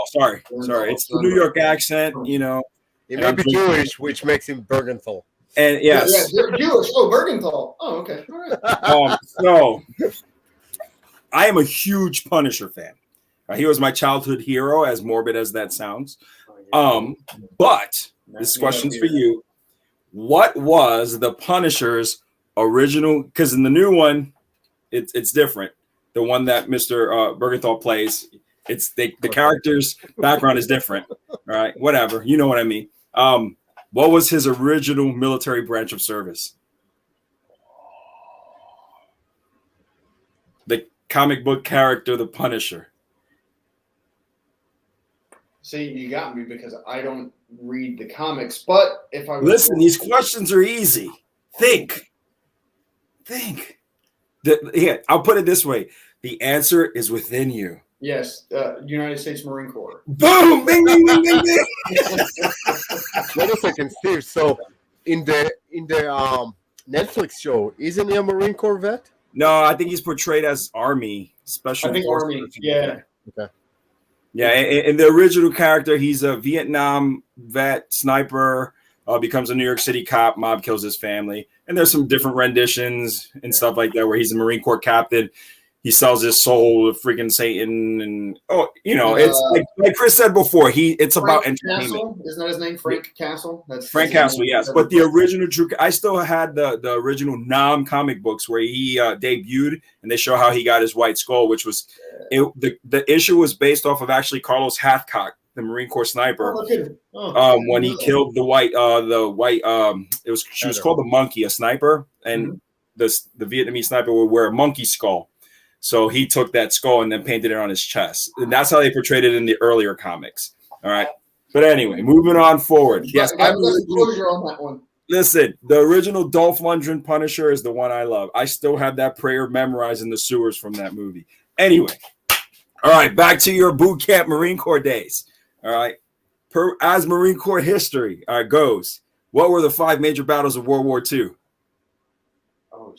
Sorry. It's the New York accent, He may be Jewish, which makes him Bergenthal. And yes, they're Jewish. Oh, Bergenthal. Oh, okay. All right. So I am a huge Punisher fan. He was my childhood hero, as morbid as that sounds. But this question's for you. What was the Punisher's original? Because in the new one, it's different. The one that Mr. Bergenthal plays, the character's background is different. All right, whatever. You know what I mean. What was his original military branch of service? The comic book character, the Punisher. See, you got me because I don't read the comics. But if I listen, these questions are easy. Think. I'll put it this way. The answer is within you. Yes, United States Marine Corps. Boom! Bing, bing, bing, bing, bing. Wait a second, Steve. So, in the Netflix show, isn't he a Marine Corps vet? No, I think he's portrayed as Army Special Forces. Army. Yeah. Okay. Yeah, in the original character, he's a Vietnam vet, sniper. Becomes a New York City cop. Mob kills his family, and there's some different renditions and stuff like that where he's a Marine Corps captain. He sells his soul to freaking Satan, and it's like Chris said before. It's Frank about entertainment. Castle? Isn't that his name, Frank Castle? That's Frank Castle, yes. But the original I still had the original Nam comic books where he debuted, and they show how he got his white skull, which was the issue was based off of actually Carlos Hathcock, the Marine Corps sniper. When he killed the white, she was called the Monkey, a sniper, and the Vietnamese sniper would wear a monkey skull. So he took that skull and then painted it on his chest. And that's how they portrayed it in the earlier comics. All right. But anyway, moving on forward. Yes, I have closure on that one. Listen, the original Dolph Lundgren Punisher is the one I love. I still have that prayer memorized in the sewers from that movie. Anyway. All right. Back to your boot camp Marine Corps days. All right. As Marine Corps history goes, what were the 5 major battles of World War II?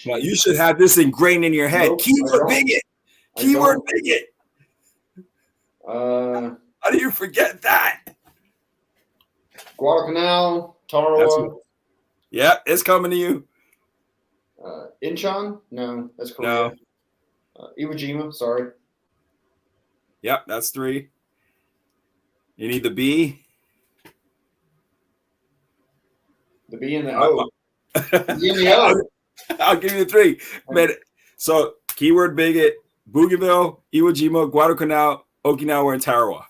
Well, you should have this ingrained in your head. Keyword bigot. Keyword bigot. How do you forget that? Guadalcanal, Tarawa. Yeah, it's coming to you. Incheon? No, that's Korea. No. Iwo Jima, sorry. Yep, that's 3. You need the B. The B and the O. The B and the O. I'll give you the 3. Man, so keyword bigot, Bougainville, Iwo Jima, Guadalcanal, Okinawa, and Tarawa.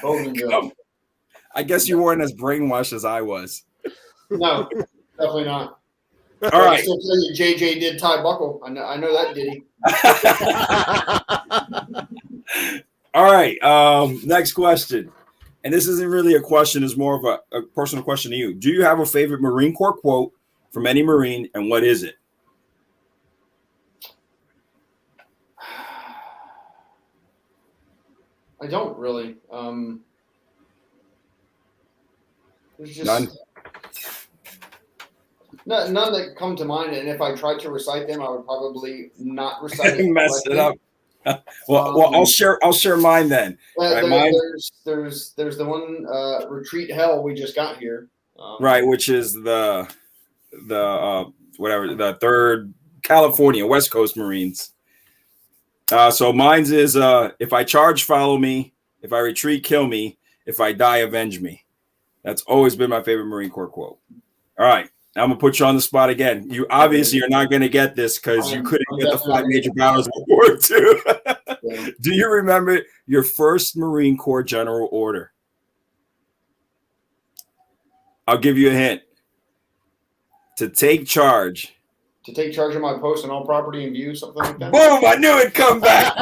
Bougainville. I guess you weren't as brainwashed as I was. No, definitely not. All right. I still tell you, JJ did tie buckle. I know that did he. All right. Next question. And this isn't really a question, it's more of a personal question to you. Do you have a favorite Marine Corps quote from any Marine, and what is it? I don't really. There's just none that come to mind, and if I tried to recite them, I would probably not recite it. Mess it up. Well, I'll share mine then. There's the one retreat hell we just got here. Right, which is the 3rd California West Coast Marines. So mine's is if I charge, follow me. If I retreat, kill me. If I die, avenge me. That's always been my favorite Marine Corps quote. All right. I'm gonna put you on the spot again. You obviously are not gonna get this because you couldn't get the 5 major battles of World War II. Yeah. Do you remember your first Marine Corps general order? I'll give you a hint. To take charge. To take charge of my post and all property in view, something like that. Boom! I knew it'd come back.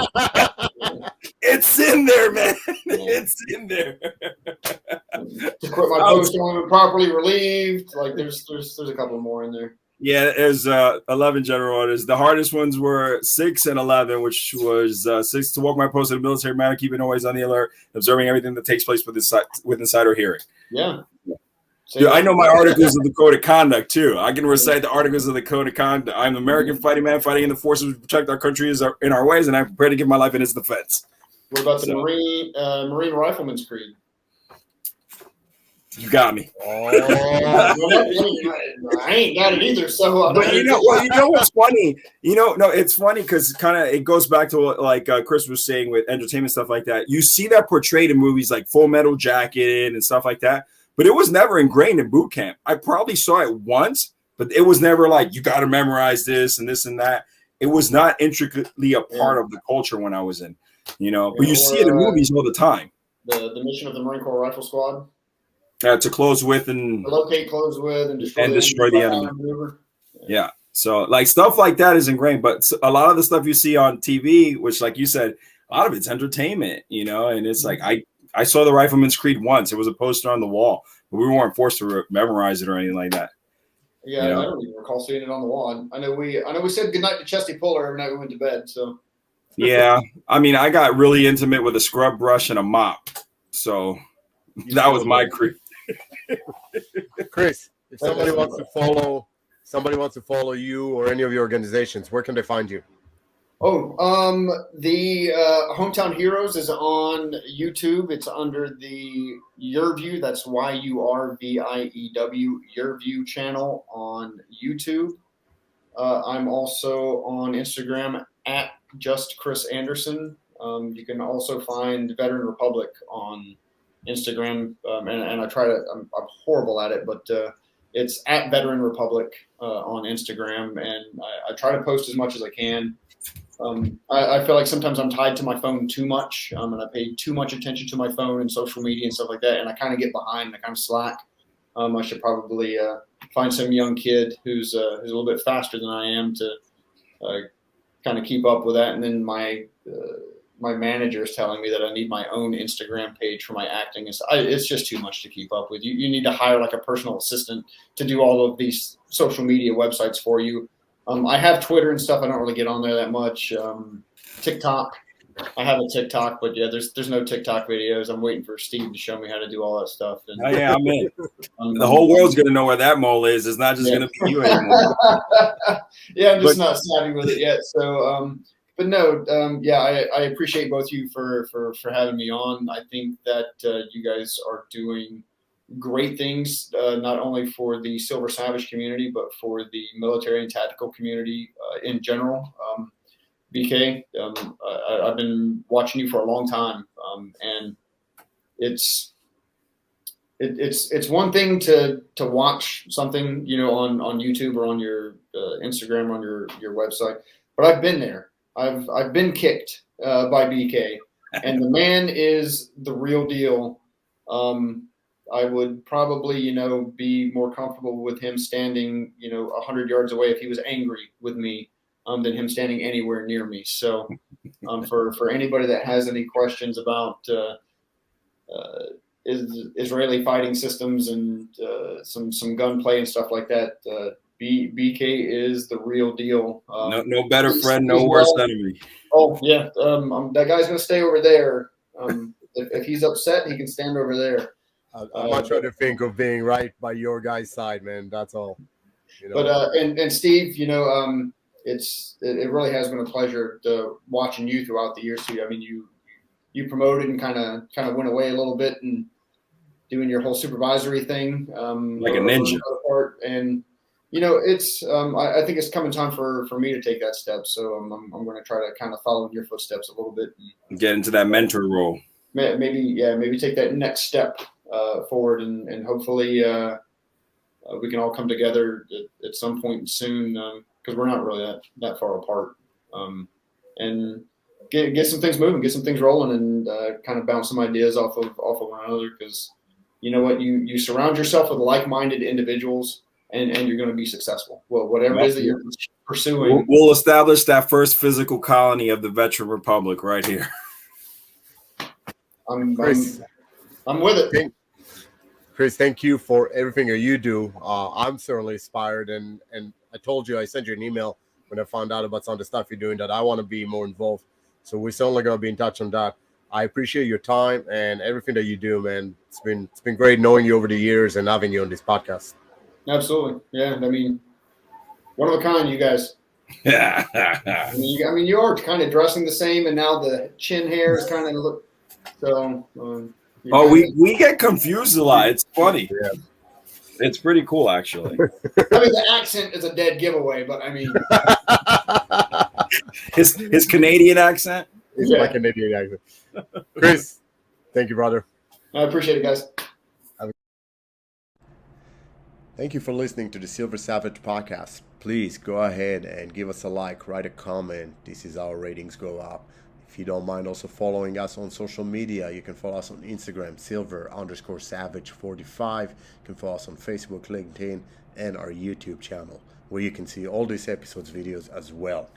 It's in there, man. It's in there. To quit my post on properly relieved. Like there's a couple more in there. Yeah, there's 11 general orders. The hardest ones were 6 and 11, which was 6 to walk my post in a military manner, keeping always on the alert, observing everything that takes place with insider hearing. Yeah. Dude, I know my articles of the Code of Conduct, too. I can recite the articles of the Code of Conduct. I'm an American fighting man fighting in the forces to protect our country in our ways, and I'm prepared to give my life in its defense. What about the Marine Rifleman's Creed? You got me. I ain't got it either. So, but you know what's funny? It's funny because kind of it goes back to what like Chris was saying with entertainment stuff like that. You see that portrayed in movies like Full Metal Jacket and stuff like that, but it was never ingrained in boot camp. I probably saw it once, but it was never like you got to memorize this and that. It was not intricately a part of the culture when I was in, But you see it in movies all the time. The mission of the Marine Corps Rifle Squad. To close with and locate, close with, and destroy the enemy. Yeah. So like stuff like that is ingrained, but a lot of the stuff you see on TV, which like you said, a lot of it's entertainment, and it's like I saw the Rifleman's Creed once. It was a poster on the wall, but we weren't forced to memorize it or anything like that. Yeah, I don't even recall seeing it on the wall. I know we said goodnight to Chesty Puller every night we went to bed. So yeah, I mean, I got really intimate with a scrub brush and a mop, so that was my creed. Chris, if somebody wants to follow you or any of your organizations, where can they find you? The Hometown Heroes is on YouTube. It's under the Your View. That's YURVIEW Your View channel on YouTube. I'm also on Instagram at Just Chris Anderson. You can also find Veteran Republic on Instagram, and I try to. I'm horrible at it, but it's at Veteran Republic on Instagram, and I try to post as much as I can. I feel like sometimes I'm tied to my phone too much, and I pay too much attention to my phone and social media and stuff like that, and I kind of get behind and I kind of slack. I should probably find some young kid who's a little bit faster than I am to kind of keep up with that, and then my manager is telling me that I need my own Instagram page for my acting. It's just too much to keep up with. You need to hire like a personal assistant to do all of these social media websites for you. I have Twitter and stuff. I don't really get on there that much. TikTok. I have a TikTok, but yeah, there's no TikTok videos. I'm waiting for Steve to show me how to do all that stuff. And, I'm in. The whole world's going to know where that mole is. It's not just going to be you anymore. Yeah, I'm just not savvy with it yet. So, but no, I appreciate both of you for having me on. I think that you guys are doing great things, not only for the Silver Savage community, but for the military and tactical community in general. BK, I've been watching you for a long time, and it's one thing to watch something, on YouTube or on your Instagram, on your website, but I've been there. I've been kicked by BK, and the man is the real deal. I would probably, be more comfortable with him standing, 100 yards away if he was angry with me, than him standing anywhere near me. So, for anybody that has any questions about Israeli fighting systems and some gunplay and stuff like that, BK is the real deal. No better friend, no worse enemy. Oh yeah, that guy's gonna stay over there. If he's upset, he can stand over there. I'm not trying to think of being right by your guy's side, man. That's all. But and Steve, it really has been a pleasure watching you throughout the years too. I mean, you promoted and kind of went away a little bit and doing your whole supervisory thing, like a ninja. And it's I think it's coming time for me to take that step. So I'm going to try to kind of follow in your footsteps a little bit and get into that mentor role. Maybe take that next step forward, and hopefully we can all come together at some point soon, because we're not really that far apart, and get some things moving, get some things rolling, and kind of bounce some ideas off of one another. Because you know what, you surround yourself with like-minded individuals, and you're going to be successful. Well, whatever it is that you're pursuing, we'll establish that first physical colony of the Veteran Republic right here. I'm with it. Chris, thank you for everything that you do. I'm certainly inspired, and I told you, I sent you an email when I found out about some of the stuff you're doing, that I want to be more involved. So we're certainly going to be in touch on that. I appreciate your time and everything that you do, man. It's been great knowing you over the years and having you on this podcast. Absolutely, yeah. I mean, one of a kind, you guys. Yeah. I mean, you are kind of dressing the same, and now the chin hair is kind of look. So. We get confused a lot. It's funny. Yeah. It's pretty cool, actually. I mean, the accent is a dead giveaway, but I mean, his Canadian accent. It's my Canadian accent. Chris, thank you, brother. I appreciate it, guys. Thank you for listening to the Silver Savage podcast. Please go ahead and give us a like, write a comment. This is how our ratings go up. If you don't mind also following us on social media, you can follow us on Instagram, silver_savage45. You can follow us on Facebook, LinkedIn, and our YouTube channel, where you can see all these episodes videos as well.